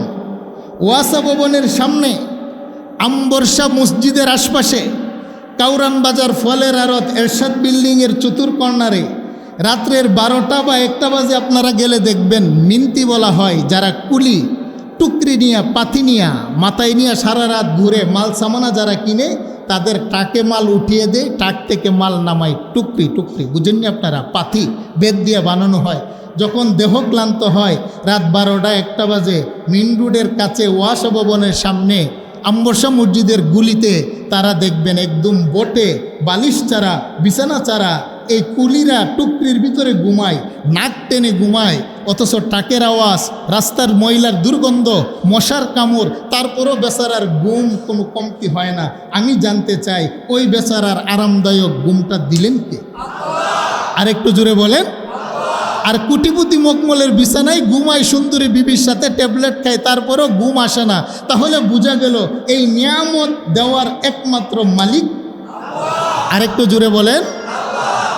Speaker 1: ওয়াসা ভবনের সামনে আমবর্ষা মসজিদের আশপাশে কাউরান বাজার ফলের আড়ত এরশাদ বিল্ডিংয়ের চতুর্কর্নারে রাত্রের 12টা বা 1টা বাজে আপনারা গেলে দেখবেন মিনতি বলা হয়, যারা কুলি টুকরি নিয়া পাথি নিয়া মাথায় নিয়ে সারা রাত ঘুরে মাল সামানা যারা কিনে, তাদের টাকে মাল উঠিয়ে দেয়, টাক থেকে মাল নামায় টুকরি টুকরি, বুঝেননি আপনারা? পাথি বেদ দিয়ে বানানো হয়। যখন দেহ ক্লান্ত হয় রাত 12টা 1টা বাজে মেন রোডের কাছে ওয়াসা ভবনের সামনে আমবর্ষা মসজিদের গুলিতে তারা দেখবেন একদম বটে বালিশ চারা বিছানা চারা এই কুলিরা টুকরির ভিতরে ঘুমায়, নাক টেনে ঘুমায়, অথচ টাকের আওয়াজ, রাস্তার ময়লার দুর্গন্ধ, মশার কামড়, তারপরও বেচারার ঘুম কোনো কমতি হয় না। আমি জানতে চাই ওই বেচারার আরামদায়ক ঘুমটা দিলেন কে? আরেকটু জোরে বলেন। আর কুটিপুতি মকমলের বিছানায় ঘুমায় সুন্দরী বিবির সাথে, ট্যাবলেট খায়, তারপরেও ঘুম আসে না। তাহলে বোঝা গেল এই নিয়ামত দেওয়ার একমাত্র মালিক। আরেকটু জোরে বলেন।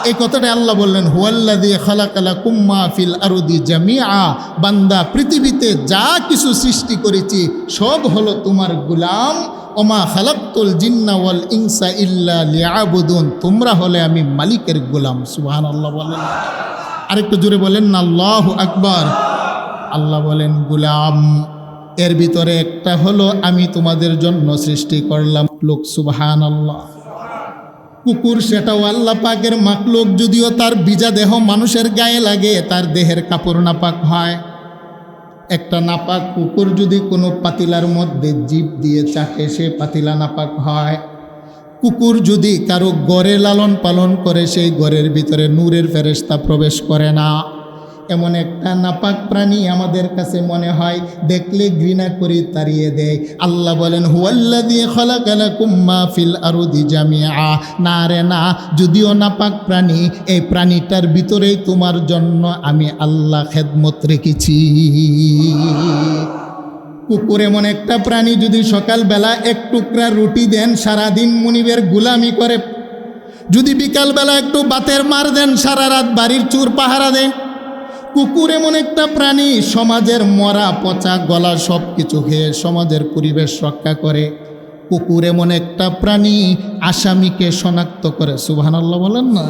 Speaker 1: এই কথাটা আল্লাহ বললেন হুয়াল্লাযী খালাকা লাকুম মা ফিল আরদি জামিআ। বান্দা, পৃথিবীতে যা কিছু সৃষ্টি করেছি সব হলো তোমার গোলাম। ওমা খালাকতুল জিন্না ওয়াল ইনসা ইল্লা লিয়াবুদুন। তোমরা হলে আমি মালিকের গোলাম। সুবহানাল্লাহ বলেন। আরেকটু জোরে বলেন না আল্লাহু আকবার। আল্লাহ বলেন গোলাম, এর ভিতরে একটা হলো আমি তোমাদের জন্য সৃষ্টি করলাম লোক। সুবহানাল্লাহ। কুকুর সেটাও আল্লাহ পাকের মাখলুক, যদিও তার বিজা দেহ মানুষের গায়ে লাগে তার দেহের কাপড় নাপাক হয়। একটা নাপাক কুকুর যদি কোনো পাতিলার মধ্যে জিভ দিয়ে চাটে সে পাতিলা নাপাক হয়। কুকুর যদি কারো ঘরে লালন পালন করে সেই ঘরের ভিতরে নূরের ফেরেশতা প্রবেশ করে না। এমন একটা নাপাক প্রাণী আমাদের কাছে মনে হয়, দেখলে ঘৃণা করি, তাড়িয়ে দেয়। আল্লাহ বলেন হুয়াল্লাযী খালাকা লাকুম মা ফিল আরদি জামিআ। না রে না, যদিও নাপাক প্রাণী, এই প্রাণীটার ভিতরেই তোমার জন্য আমি আল্লাহ খেদমত রেখেছি। কুকুর এমন একটা প্রাণী, যদি সকালবেলা এক টুকরা রুটি দেন সারাদিন মুনিবের গুলামি করে, যদি বিকালবেলা একটু বাতের মার দেন সারা রাত বাড়ির চুর পাহারা দেন। কুকুর এমন একটা প্রাণী, সমাজের মরা পচা গলা সব কিছু খেয়ে সমাজের পরিবেশ রক্ষা করে। কুকুর এমন একটা প্রাণী, আসামিকে শনাক্ত করে। সুবহানাল্লাহ বলেন না?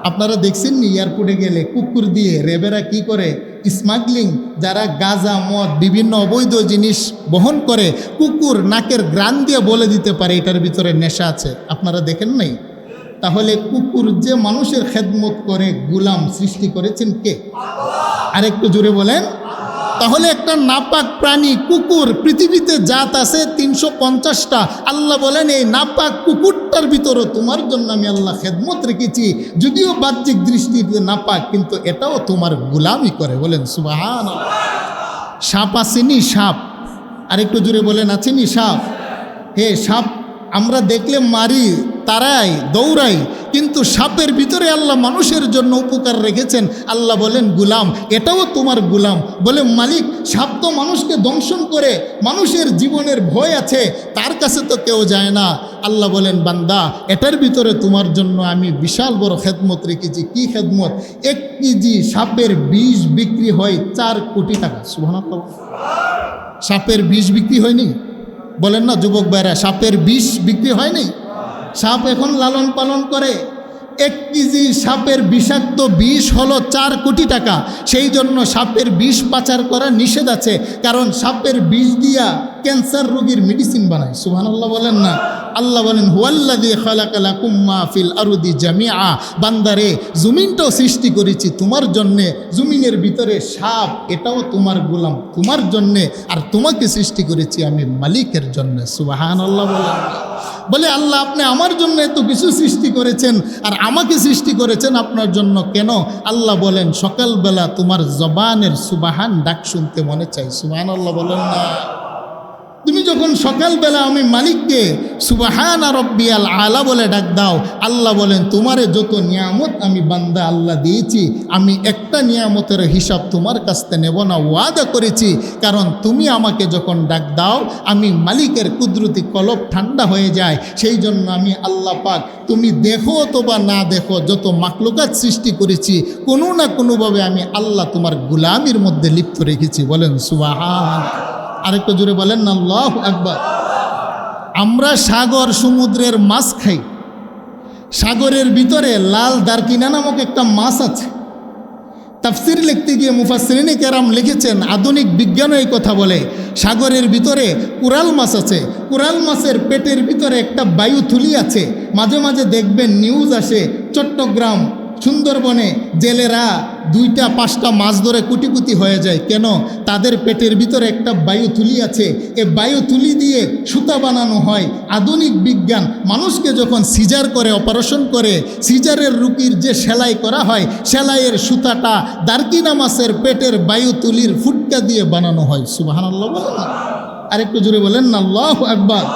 Speaker 1: আপনারা দেখছেন নি এয়ারপোর্টে গেলে কুকুর দিয়ে রেবেরা কি করে? স্মাগলিং, যারা গাঁজা মদ বিভিন্ন অবৈধ জিনিস বহন করে, কুকুর নাকের গ্রান দিয়ে বলে দিতে পারে এটার ভিতরে নেশা আছে। আপনারা দেখেন নাই? তাহলে কুকুর যে মানুষের খেদমত করে, গুলাম সৃষ্টি করেছেন কে? আরেকটু জোরে বলেন। তাহলে একটা নাপাক প্রাণী কুকুর, পৃথিবীতে জাত আছে 350টা। আল্লাহ বলেন এই নাপাক কুকুরটার ভিতরও তোমার জন্য আমি আল্লাহ খেদমত রেখেছি। যদিও বাহ্যিক দৃষ্টিতে নাপাক, কিন্তু এটাও তোমার গুলামি করে। বলেন সুবহানাল্লাহ। সাপ আসেনি? সাপ আরেকটু জোরে বলেন, আছেনি সাপ? হে, সাপ আমরা দেখলে মারি, তারাই, দৌড়াই, কিন্তু সাপের ভিতরে আল্লাহ মানুষের জন্য উপকার রেখেছেন। আল্লাহ বলেন গুলাম, এটাও তোমার গুলাম। বলে মালিক, সাপ তো মানুষকে দংশন করে, মানুষের জীবনের ভয় আছে, তার কাছে তো কেউ যায় না। আল্লাহ বলেন বান্দা, এটার ভিতরে তোমার জন্য আমি বিশাল বড় খেদমত রেখেছি। কি খেদমত? 1 কেজি সাপের বিষ বিক্রি হয় 4 কোটি টাকা। সুবহানাল্লাহ। সাপের বিষ বিক্রি হয়নি? বলেন না যুবক ভাইরা, সাপের বিষ বিক্রি হয়নি? সাপ এখন লালন পালন করে। 1 কেজি সাপের বিষাক্ত বিষ হলো 4 কোটি টাকা। সেই জন্য সাপের বিষ পাচার করা নিষেধ আছে, কারণ সাপের বিষ দিয়া ক্যান্সার রোগীর মেডিসিন বানায়। সুবহানাল্লাহ বলেন না? আল্লাহ বলেন হুয়াল্লাযী খালাকা লাকুম মা ফিল আরদি জামিআ। বান্দারে, জমিনটাও সৃষ্টি করেছি তোমার জন্যে, জমিনের ভিতরে সাপ, এটাও তোমার গোলাম, তোমার জন্যে। আর তোমাকে সৃষ্টি করেছি আমি মালিকের জন্যে। সুবহানাল্লাহ বলেন। বলে আল্লাহ, আপনি আমার জন্য এত কিছু সৃষ্টি করেছেন, আর আমাকে সৃষ্টি করেছেন আপনার জন্য কেন? আল্লাহ বলেন সকালবেলা তোমার জবানের সুবহান ডাক শুনতে মনে চাই। সুবহানাল্লাহ বলেন না? তুমি যখন সকালবেলা আমি মালিককে সুবহানা রব্বিয়াল আলা বলে ডাক দাও, আল্লাহ বলেন তোমারে যত নিয়ামত আমি বান্দা আল্লাহ দিয়েছি, আমি একটা নিয়ামতের হিসাব তোমার কাছ থেকে নেব না, ওয়াদা করেছি। কারণ তুমি আমাকে যখন ডাক দাও, আমি মালিকের কুদরতি কলব ঠান্ডা হয়ে যায়। সেই জন্য আমি আল্লাহ পাক, তুমি দেখো অথবা না দেখো, যত মাখলুকাত সৃষ্টি করেছি, কোনো না কোনোভাবে আমি আল্লাহ তোমার গুলামির মধ্যে লিপ্ত রেখেছি। বলেন সুবহান। আরেকটু জোরে বলেন না আল্লাহু আকবার। আমরা সাগর সমুদ্রের মাছ খাই। সাগরের ভিতরে লাল দারকিনা নামক একটা মাছ আছে। তাফসির লিখতে গিয়ে মুফাসসিরিনে কেরাম লিখেছেন, আধুনিক বিজ্ঞানও এই কথা বলে, সাগরের ভিতরে কোরাল মাছ আছে। কোরাল মাছের পেটের ভিতরে একটা বায়ুথলি আছে। মাঝে মাঝে দেখবেন নিউজ আসে, চট্টগ্রাম সুন্দরবনে জেলেরা 2টা-5টা মাছ ধরে কোটিপতি হয়ে যায়। কেন? তাদের পেটের ভিতরে একটা বায়ুথলি আছে। এই বায়ুথলি দিয়ে সুতা বানানো হয়। আধুনিক বিজ্ঞান মানুষকে যখন সিজার করে, অপারেশন করে, সিজারের রুগীর যে সেলাই করা হয়, সেলাইয়ের সুতাটা দারকিনা মাছের পেটের বায়ুথলির ফুটকা দিয়ে বানানো হয়। সুবহানাল্লাহ বলেন না? আরেকটু জোরে বলেন না আল্লাহু আকবার।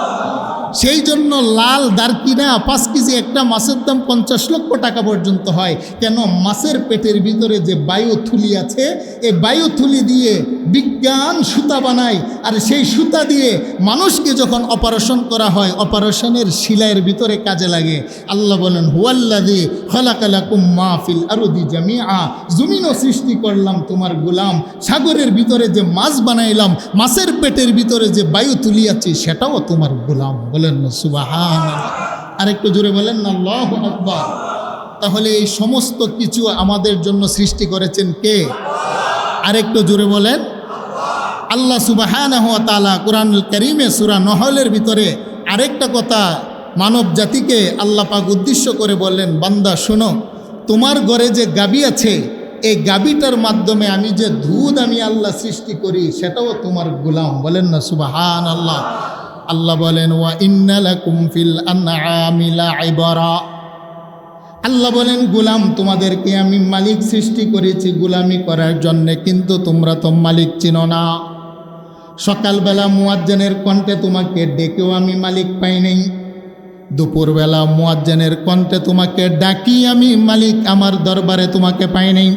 Speaker 1: সেই জন্য লাল দারকিনা 5 কেজি একটা মাছের দাম 50 লক্ষ টাকা পর্যন্ত হয়। কেন? মাছের পেটের ভিতরে যে বায়ুথলি আছে, এই বায়ুথলি দিয়ে বিজ্ঞান সুতা বানায়, আর সেই সুতা দিয়ে মানুষকে যখন অপারেশন করা হয়, অপারেশনের শিলাইয়ের ভিতরে কাজে লাগে। আল্লাহ বলেন হুয়াল্লাযী খালাকা লাকুম মা ফিল আরদি জামিআ। জমিনও সৃষ্টি করলাম তোমার গোলাম, সাগরের ভিতরে যে মাছ বানাইলাম, মাছের পেটের ভিতরে যে বায়ুথলি আছে, সেটাও তোমার গোলাম। বলেন না সুবহানাল্লাহ। আরেকটু জোরে বলেন না আল্লাহু আকবার। তাহলে এই সমস্ত কিছু আমাদের জন্য সৃষ্টি করেছেন কে? আরেকটু জোরে বলেন। আল্লাহ সুবহানাহু ওয়া তাআলা কুরআনুল কারীমে সূরা নহলের ভিতরে আরেকটা কথা মানব জাতিকে আল্লাহ পাক উদ্দেশ্য করে বললেন, বান্দা শোনো, তোমার ঘরে যে গাবি আছে, এই গাবিটার মাধ্যমে আমি যে দুধ আমি আল্লাহ সৃষ্টি করি, সেটাও তোমার গোলাম। বলেন না সুবহানাল্লাহ। আল্লাহ বলেন ওয়া ইন্না লাকুম ফিল আনআমি লাইবরা। আল্লাহ বলেন, গোলাম তোমাদেরকে আমি মালিক সৃষ্টি করেছি গোলামি করার জন্যে, কিন্তু তোমরা তো মালিক চিনো না। সকালবেলা মুয়াজ্জিনের কণ্ঠে তোমাকে ডেকেও আমি মালিক পাই নাই, দুপুরবেলা মুয়াজ্জিনের কণ্ঠে তোমাকে ডাকি আমি মালিক আমার দরবারে তোমাকে পাই নাই।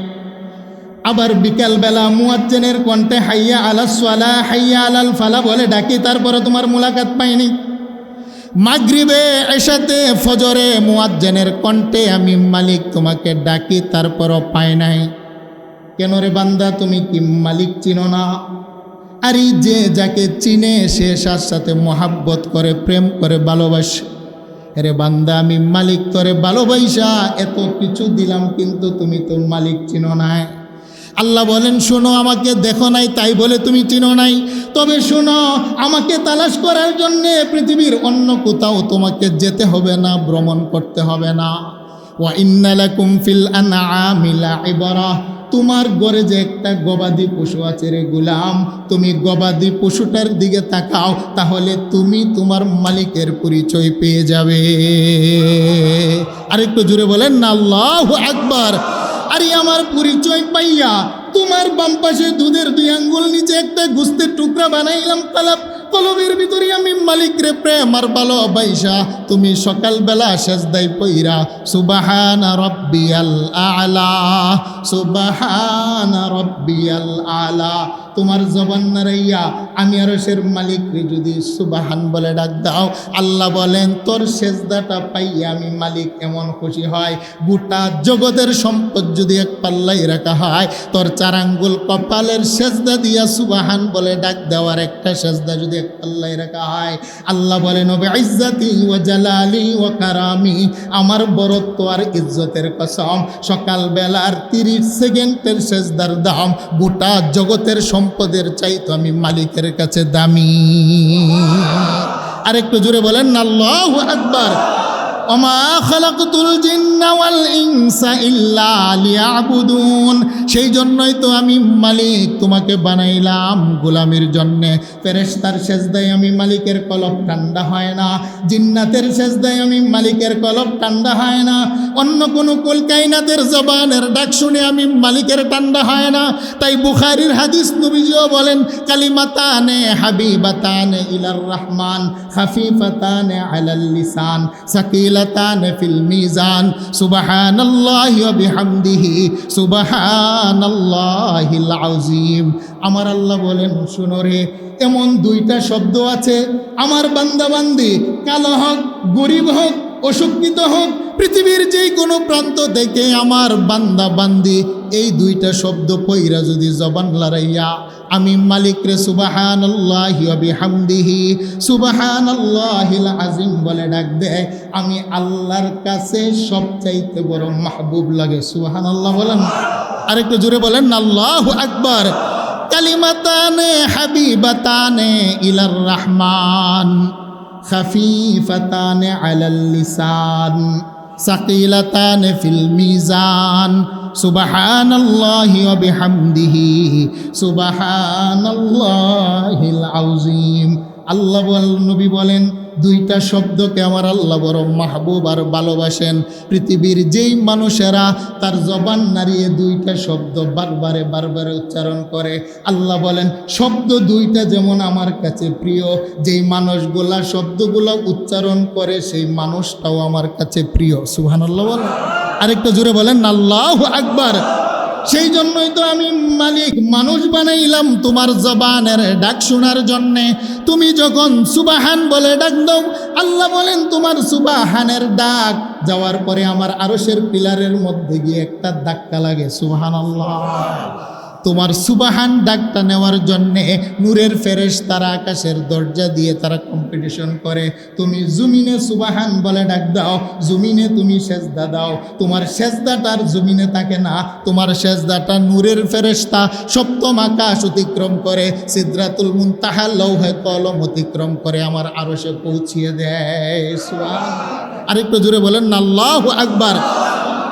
Speaker 1: আবার বিকালবেলা মুয়াজ্জিনের কণ্ঠে হাইয়া আলাস সালাহ হাইয়া আলাল ফালাহ বলে ডাকি, তারপরে তোমার মুলাকাত পাইনি। মাগরিবে এশাতে ফজরে মুয়াজ্জিনের কণ্ঠে আমি মালিক তোমাকে ডাকি, তারপরও পাই নাই। কেন রে বান্দা, তুমি কি মালিক চিনো না? আর এই যে যাকে চিনে সে সাথে মহাব্বত করে, প্রেম করে, ভালোবাসে। রে বান্দা, আমি মালিক করে ভালোবাসা এত কিছু দিলাম, কিন্তু তুমি তো মালিক চিনো না। আল্লাহ বলেন, শোনো, আমাকে দেখো নাই তাই বলে তুমি চিনো নাই। তবে শোনো, আমাকে তালাশ করার জন্যে পৃথিবীর অন্য কোথাও তোমাকে যেতে হবে না, ভ্রমণ করতে হবে না। ওয়া ইন্না লাকুম ফিল আনআমি লাইবরাহ, তোমার ঘরে যে একটা গবাদি পশু আছে রে গোলাম, তুমি গবাদি পশুটার দিকে তাকাও, তাহলে তুমি তোমার মালিকের পরিচয় পেয়ে যাবে। আরেকটু জোরে বলেন না আল্লাহু আকবার। আরে আমার পরিচয় পাইয়া তোমার বাম পাশে দুধের 2 আঙ্গুল নিচে একটা গোস্তের টুকরা বানাইলাম কলবের ভিতরে আমি মালিক রে প্রেম আর ভালোবাসা তুমি সকালবেলা সেজদায় পইরা সুবহানা রাব্বিয়াল আলা, সুবহানা রাব্বিয়াল আলা, তোমার জবান নাড়াইয়া আমি আরশের মালিক রে যদি সুবহান বলে ডাক দাও, আল্লাহ বলেন তোর সেজদাটা পাইয়া আমি মালিক এমন খুশি হয়, গোটা জগতের সম্পদ যদি এক পাল্লায় রাখা হয়, তোর 4 আঙ্গুল কপালের সেজদা দিয়া সুবহান বলে ডাক দেওয়ার একটা সেজদা যদি এক পাল্লায় রাখা হয়, আল্লাহ বলেন ওয়া ইজ্জতি ওয়া জালালি ওয়া কারামি, আমার বরত্ব আর ইজ্জতের কসম, সকালবেলার 30 সেকেন্ডের সেজদার দাম গোটা জগতের সম্পদের চাইতো আমি মালিকের কাছে দামি। আরেকটু জোরে বলেন না আল্লাহু আকবার। ওমা খালাকতুল জিন্না ওয়াল ইনসা ইল্লা লিয়াবুদুন, সেই জন্যই তো আমি মালিক তোমাকে বানাইলাম গোলামির জন্যে। ফেরেশতার সেজদায় আমি মালিকের কলব ঠান্ডা হয় না, জিন্নাতের সেজদায় আমি মালিকের কলব ঠান্ডা হয় না, অন্য কোনো কুল কায়নাতের জবানের ডাক শুনে আমি মালিকের ঠান্ডা হয় না। তাই বুখারীর হাদিস নবীজিও বলেন কালিমাতানে হাবিবাতানে ইলার রহমান খাফিফাতানে আলাল লিসান সাকিলাতানে ফিল মিজান সুবহানাল্লাহি ওয়া বিহামদিহি সুবহানাল্লাহিল আযীম। আমার আল্লাহ বলেন শুনো রে, এমন 2টা শব্দ আছে আমার বান্দা বান্দি, কালো হোক গরিব হোক অশিক্ষিত হোক, পৃথিবীর যেই কোনো প্রান্ত থেকে আমার বান্দা বান্দি এই 2টা শব্দ পইরা যদি জবান লড়াইয়া আমি মালিক রে সুবহানাল্লাহি ওয়া বিহামদিহি সুবহানাল্লাহিল আযীম বলে ডাক দেয়, আমি আল্লাহর কাছে সবচাইতে বড় মাহবুব লাগে। সুবহানাল্লাহ বলেন, আরেকটু জোরে বলেন আল্লাহু আকবার। কালিমাতানে হাবিবাতানে ইলার রহমান খাফিফাতানে আলাল লিসান সাকিলাতানে ফিল মিজান সুবহানাল্লাহি ওয়া বিহামদিহি সুবহানাল্লাহিল আযীম। আল্লাহ নবী বলেন 2টা শব্দকে আমার আল্লাহ বড় মাহবুব আর ভালোবাসেন। পৃথিবীর যেই মানুষেরা তার জবান নাড়িয়ে 2টা শব্দ বারবারে উচ্চারণ করে, আল্লাহ বলেন শব্দ 2টা যেমন আমার কাছে প্রিয়, যেই মানুষগুলা শব্দগুলো উচ্চারণ করে সেই মানুষটাও আমার কাছে প্রিয়। সুবহানাল্লাহ বলেন, আরেকটু জোরে বলেন আল্লাহু আকবার। সেই জন্যই তো আমি মালিক মানুষ বানাইলাম তোমার জবানের ডাক শোনার জন্যে। তুমি যখন সুবহান বলে ডাক দাও, আল্লাহ বলেন তোমার সুবহানের ডাক যাওয়ার পরে আমার আরশের পিলারের মধ্যে গিয়ে একটা ধাক্কা লাগে। সুবহানাল্লাহ। তোমার সুবহান ডাকটা নেওয়ার জন্যে নূরের ফেরেশতারা আকাশের দরজা দিয়ে তারা কম্পিটিশন করে। তুমি জমিনে সুবহান বলে ডাক দাও, জমিনে তুমি সেজদা দাও, তোমার সেজদাটার জমিনে থাকে না, তোমার সেজদাটা নূরের ফেরেশতা 7ম আকাশ অতিক্রম করে সিদরাতুল মুনতাহা লৌহে কলম অতিক্রম করে আমার আরশে পৌঁছিয়ে দেয়। সুবহান। আরেকটু জোরে বলেন আল্লাহু আকবার।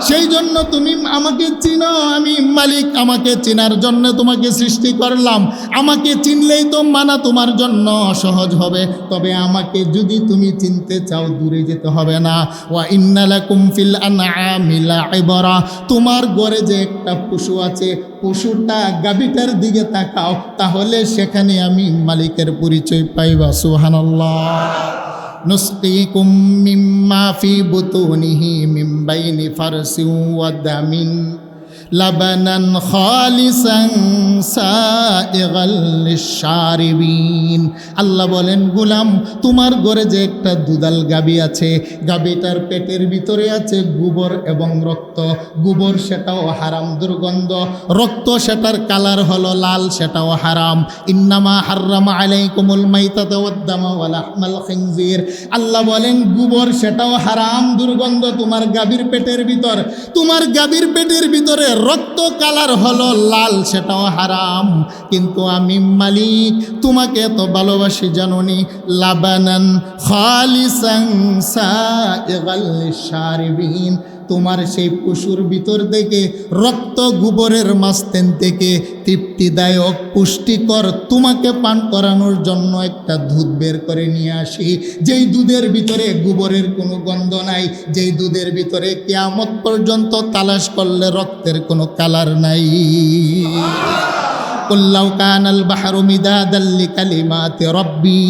Speaker 1: সেই জন্য তুমি আমাকে চিনো, আমি মালিক, আমাকে চিনার জন্য তোমাকে সৃষ্টি করলাম। আমাকে চিনলেই তো মানা তোমার জন্য সহজ হবে। তবে আমাকে যদি তুমি চিনতে চাও দূরে যেতে হবে না। ওয়া ইন্না লাকুম ফিল আনআমি লাইবরা, তোমার ঘরে যে একটা পশু আছে, পশুটা গাভীটার দিকে তাকাও, তাহলে সেখানে আমি মালিকের পরিচয় পাইবা। সুবহানাল্লাহ। নুসকিকুম মিম্মা ফি বুতুনিহি মিন বাইনি ফারসিন ওয়া দামিন লাবানান খালিসান সাইগাল লিশারিবিন। আল্লাহ বলেন, গোলাম, তোমার ঘরে যে একটা দুধাল গাভী আছে, গাভীটার পেটের ভিতরে আছে গোবর এবং রক্ত। গোবর সেটাও হারাম, দুর্গন্ধ। রক্ত সেটার কালার হলো লাল, সেটাও হারাম। ইন্নামা হাররামা আলাইকুমুল মাইতাতা ওয়াদ দামা ওয়া লাহমাল খিনজির। আল্লাহ বলেন, গোবর সেটাও হারাম, দুর্গন্ধ তোমার গাভীর পেটের ভিতর। তোমার গাভীর পেটের ভিতরে রক্ত কালার হলো লাল, সেটাও হারাম। কিন্তু আমি মালিক তোমাকে এত ভালোবাসি জানোনি। লাবানান খালিসান সাইগাল লিশারিবিন, তোমার সেই পশুর ভিতর থেকে রক্ত গোবরের মাঝখান থেকে তৃপ্তিদায়ক পুষ্টিকর তোমাকে পান করানোর জন্য একটা দুধ বের করে নিয়ে আসি, যেই দুধের ভিতরে গোবরের কোনো গন্ধ নাই, যেই দুধের ভিতরে কিয়ামত পর্যন্ত তালাশ করলে রক্তের কোনো কালার নাই। قل لو كان البحر مدادا لكلمات ربي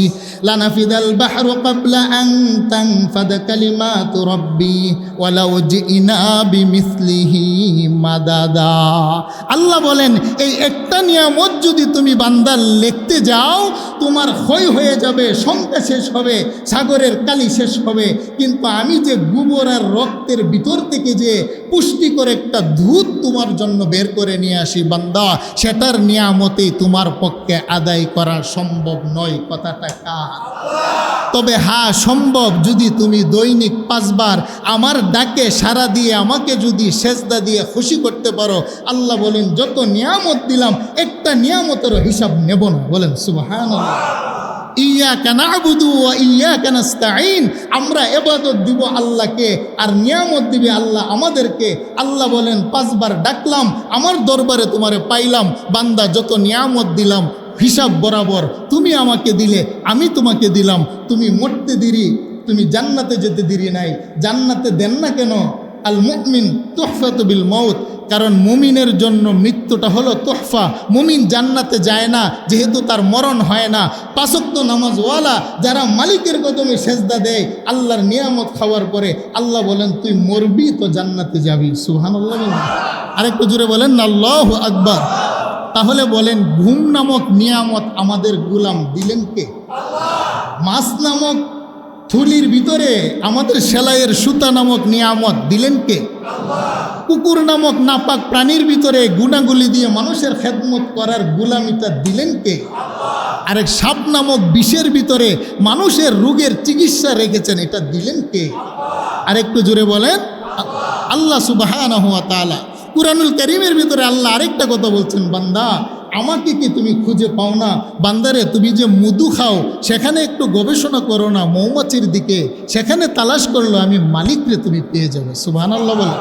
Speaker 1: لنفد البحر قبل أن تنفد كلمات ربي ولو جئنا بمثله مددا। আল্লাহ বলেন, এই একটা নিয়ামত যদি তুমি বান্দার লিখতে যাও, তোমার ক্ষয় হয়ে যাবে, সংখ্যা শেষ হবে, সাগরের কালি শেষ হবে। কিন্তু আমি যে গোবর আর রক্তের ভিতর থেকে যে পুষ্টিকর একটা দুধ তোমার জন্য বের করে নিয়ে আসি বান্দা, সেটার নিয়ামতেই তোমার পক্ষে আদায় করা সম্ভব নয়। কথাটা কার? তবে হ্যাঁ, সম্ভব যদি তুমি দৈনিক 5 বার আমার ডাকে সাড়া দিয়ে আমাকে যদি সেজদা দিয়ে খুশি করতে পারো। আল্লাহ বলেন, যত নিয়ামত দিলাম একটা নিয়ামতেরও হিসাব নেব না। বলেন সুবহানাল্লাহ। ইয়াকা না'বুদু ওয়া ইয়াকা নাস্তাঈন, আমরা ইবাদত দিব আল্লাহকে আর নিয়ামত দিবে আল্লাহ আমাদেরকে। আল্লাহ বলেন, 5 বার ডাকলাম, আমার দরবারে তোমারে পাইলাম। বান্দা, যত নিয়ামত দিলাম হিসাব বরাবর তুমি আমাকে দিলে, আমি তোমাকে দিলাম। তুমি মরতে দেরি, তুমি জান্নাতে যেতে দেরি নাই। জান্নাতে দেন না কেন? আল মুমিন তুহফাতু বিল মাউত, কারণ মুমিনের জন্য মৃত্যুটা হলো তোহফা। মুমিন জান্নাতে যায় না যেহেতু তার মরণ হয় না। 5 ওয়াক্ত নামাজওয়ালা যারা মালিকের কদমে সেজদা দেয় আল্লাহর নিয়ামত খাওয়ার পরে, আল্লাহ বলেন, তুই মরবি তো জান্নাতে যাবি। সুবহানাল্লাহ। আরেকটু জোরে বলেন না আল্লাহু আকবার। তাহলে বলেন, ঘুম নামক নিয়ামত আমাদের গোলাম দিলেন কে? মাছ নামক থুলির ভিতরে আমাদের সেলাইয়ের সুতা নামক নিয়ামত দিলেন কে? কুকুর নামক নাপাক প্রাণীর ভিতরে গুণাগুলি দিয়ে মানুষের খেদমত করার গোলামিটা দিলেন কে? আরেক সাপ নামক বিষের ভিতরে মানুষের রোগের চিকিৎসা রেখেছেন, এটা দিলেন কে? আরেকটু জোরে বলেন আল্লাহ সুবহানাহু ওয়া তাআলা। কুরআনুল কারীমের ভিতরে আল্লাহ আরেকটা কথা বলছেন, বান্দা আমাকে কি তুমি খুঁজে পাও না? বান্দারে, তুমি যে মধু খাও সেখানে একটু গবেষণা করো না মৌমাছির দিকে, সেখানে তালাশ করলো আমি মালিকরে তুমি পেয়ে যাবে। সুবহানাল্লাহ বলেন।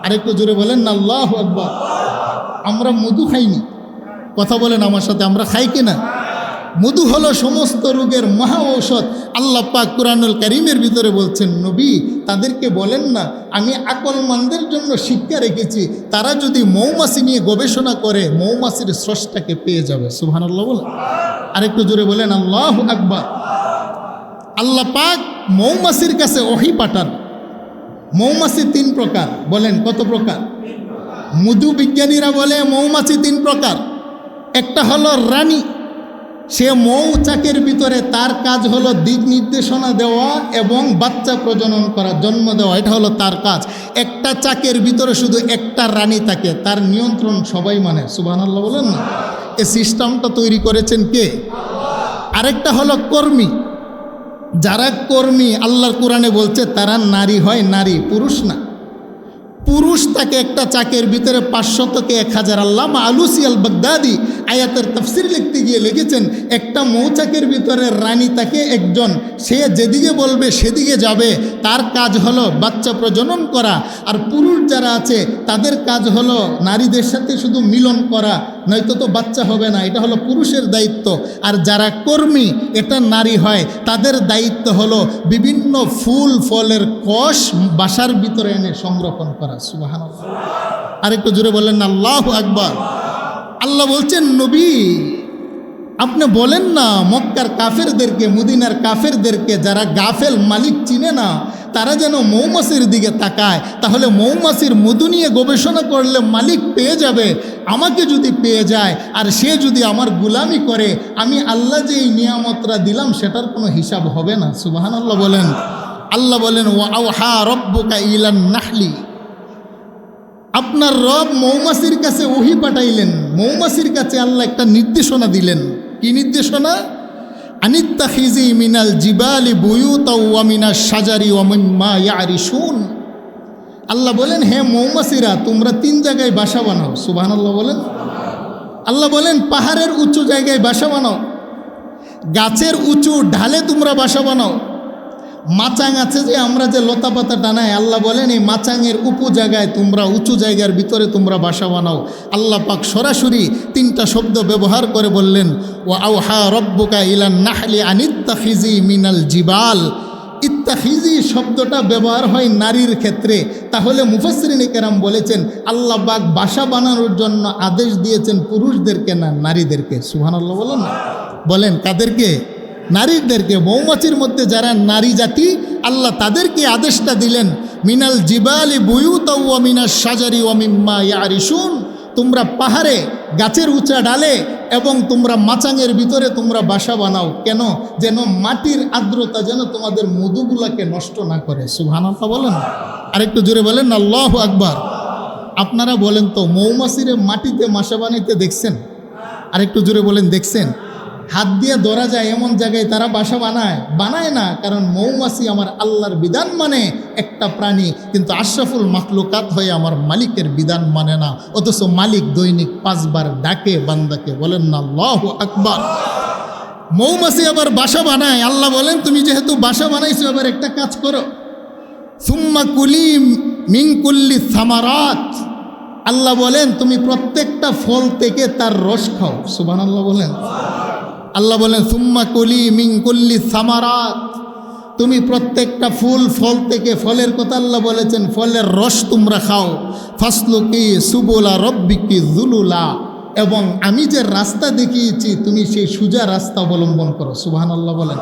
Speaker 1: আরেকটু জোরে বলেন না আল্লাহু আকবার। আমরা মধু খাইনি, কথা বলেন আমার সাথে, আমরা খাই কিনা? মধু হলো সমস্ত রোগের মহা ঔষধ। আল্লাহ পাক কুরআনুল কারীমের ভিতরে বলছেন, নবী তাদেরকে বলেন না আমি আকলমানদের জন্য শিক্ষা রেখেছি, তারা যদি মৌমাছি নিয়ে গবেষণা করে মৌমাছির স্রষ্টাকে পেয়ে যাবে। সুবহানাল্লাহ বলেন। আরেকটু জোরে বলেন আল্লাহু আকবার। আল্লাহ পাক মৌমাছির কাছে ওহী পাঠান। মৌমাছি 3 প্রকার। বলেন কত প্রকার? মধু বিজ্ঞানীরা বলে মৌমাছি 3 প্রকার। একটা হলো রানী, সে মৌচাকের ভিতরে তার কাজ হলো দিক নির্দেশনা দেওয়া এবং বাচ্চা প্রজনন করা, জন্ম দেওয়া, এটা হলো তার কাজ। একটা চাকের ভিতরে শুধু একটা রানী থাকে, তার নিয়ন্ত্রণ সবাই মানে। সুবহানাল্লাহ বলেন না। এই সিস্টেমটা তৈরি করেছেন কে? আরেকটা হলো কর্মী। যারা কর্মী আল্লাহর কোরআনে বলছে তারা নারী হয়, নারী, পুরুষ না। পুরুষ তাকে একটা চাকের ভিতরে 500 থেকে 1000। আল্লামা আলুসি আল বাগদাদি আয়াতের তাফসির লিখতে গিয়ে লিখেছেন, একটা মৌচাকের ভিতরে রানী তাকে একজন, সে যেদিকে বলবে সেদিকে যাবে, তার কাজ হলো বাচ্চা প্রজনন করা। আর পুরুষ যারা আছে তাদের কাজ হলো নারীদের সাথে শুধু মিলন করা, নয়তো তো বাচ্চা হবে না, এটা হলো পুরুষের দায়িত্ব। আর যারা কর্মী, এটা নারী হয়, তাদের দায়িত্ব হলো বিভিন্ন ফুল ফলের কষ বাসার ভিতরে এনে সংরক্ষণ করা। সুবহানাল্লাহ। আরেকটু জোরে বলেন আল্লাহু আকবার। আল্লাহ বলছেন, নবী আপনি বলেন না মক্কার কাফেরদেরকে, মদিনার কাফেরদেরকে, যারা গাফেল মালিক চিনে না, তারা যেন মৌমাছির দিকে তাকায়, তাহলে মৌমাছির মধু নিয়ে গবেষণা করলে মালিক পেয়ে যাবে। আমাকে যদি পেয়ে যায় আর সে যদি আমার গুলামি করে, আমি আল্লাহ যে এই নিয়ামতরা দিলাম সেটার কোনো হিসাব হবে না। সুবহানাল্লাহ বলেন। আল্লাহ বলেন, ওয়া আওহা রব্বুকা ইলান নাহলি, আপনার রব মৌমাছির কাছে ওহী পাঠাইলেন। মৌমাছির কাছে আল্লাহ একটা নির্দেশনা দিলেন। কি নির্দেশনা? আনিত্তাখিজি মিনাল জিবালি বুয়ুতাও ওয়া মিনাশ শাজারি ওয়া মিম্মা ইয়ারিশুন। আল্লাহ বলেন, হে মৌমাছিরা, তোমরা 3 জায়গায় বাসা বানাও। সুবহানাল্লাহ বলেন। আল্লাহ বলেন, পাহাড়ের উঁচু জায়গায় বাসা বানাও, গাছের উঁচু ঢালে তোমরা বাসা বানাও। মাচাং আছে যে আমরা যে লতা পাতা টানাই, আল্লাহ বলেন এই মাচাঙের জায়গায় তোমরা, উঁচু জায়গার ভিতরে তোমরা বাসা বানাও। আল্লাহ পাক সরাসরি 3টা শব্দ ব্যবহার করে বললেন, ওয়া আওহা রব্বুকা ইলান নাহলি আনিত্তাখিজি মিনাল জিবাল। ইত্তাখিজি শব্দটা ব্যবহার হয় নারীর ক্ষেত্রে। তাহলে মুফাসসিরিনে কেরাম বলেছেন, আল্লাহ পাক বাসা বানানোর জন্য আদেশ দিয়েছেন পুরুষদেরকে না নারীদেরকে। সুবহানাল্লাহ বলেন না, বলেন কাদেরকে? নারীদেরকে। মৌমাছির মধ্যে যারা নারী জাতি, আল্লাহ তাদেরকে আদেশটা দিলেন, মিনাল জিবালি বুয়ুতাও ওয়া মিনাশ শাজারি ওয়া মিম্মা ইয়ারিশুন। তোমরা পাহাড়ে, গাছের উঁচা ডালে এবং তোমরা মাচাঙের ভিতরে তোমরা বাসা বানাও। কেন? যেন মাটির আর্দ্রতা যেন তোমাদের মধুগুলাকে নষ্ট না করে। সুবহানাল্লাহ বলেন। আরেকটু জোরে বলেন আল্লাহু আকবার। আপনারা বলেন তো, মৌমাছিরে মাটিতে বাসা বানাইতে দেখছেন? আরেকটু জোরে বলেন, দেখছেন? হাত দিয়ে ধরা যায় এমন জায়গায় তারা বাসা বানায় না। কারণ মৌমাছি আমার আল্লাহর বিধান মানে একটা প্রাণী, কিন্তু আশরাফুল মাখলুকাত হয়ে আমার মালিকের বিধান মানে না। অথচ মালিক দৈনিক 5 বার ডাকে বান্দাকে। বলেন না আল্লাহু আকবার। মৌমাছি আবার বাসা বানায়। আল্লাহ বলেন, তুমি যেহেতু বাসা বানাইছো, এবার একটা কাজ করো, সুম্মা কুলি মিন কুল্লি সামারাত। আল্লাহ বলেন, তুমি প্রত্যেকটা ফল থেকে তার রস খাও। সুবহানাল্লাহ বলেন। আল্লাহ বলেন, সুম্মা কুলি মিন কুল্লি সামারাত, তুমি প্রত্যেকটা ফল থেকে, ফলের কথা আল্লাহ বলেছেন, ফলের রস তোমরা খাও। ফাসলুকি সুবুলা রব্বিকি যুলুলা, এবং আমি যে রাস্তা দেখিয়েছি তুমি সেই সোজা রাস্তা অবলম্বন করো। সুবহানাল্লাহ বলেন।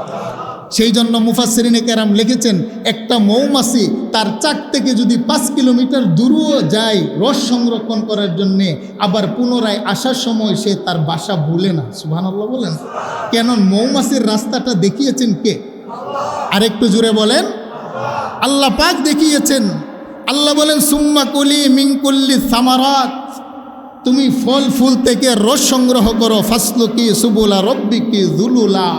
Speaker 1: সেই জন্য মুফাসসিরিনে কেরাম লিখেছেন, একটা মৌমাছি তার চাক থেকে যদি 5 কিলোমিটার দূরও যায় রস সংরক্ষণ করার জন্যে, আবার পুনরায় আসার সময় সে তার বাসা ভুলে না। সুবহানাল্লাহ বলেন। কেন? মৌমাছির রাস্তাটা দেখিয়েছেন কে? আরেকটু জুড়ে বলেন, আল্লাহ পাক দেখিয়েছেন। আল্লাহ বলেন, সুম্মা কুলি মিন কুল্লি সামারাত, তুমি ফল ফুল থেকে রস সংগ্রহ করো। ফাসলুকি সুবুলা রব্বিকি যুলুলা,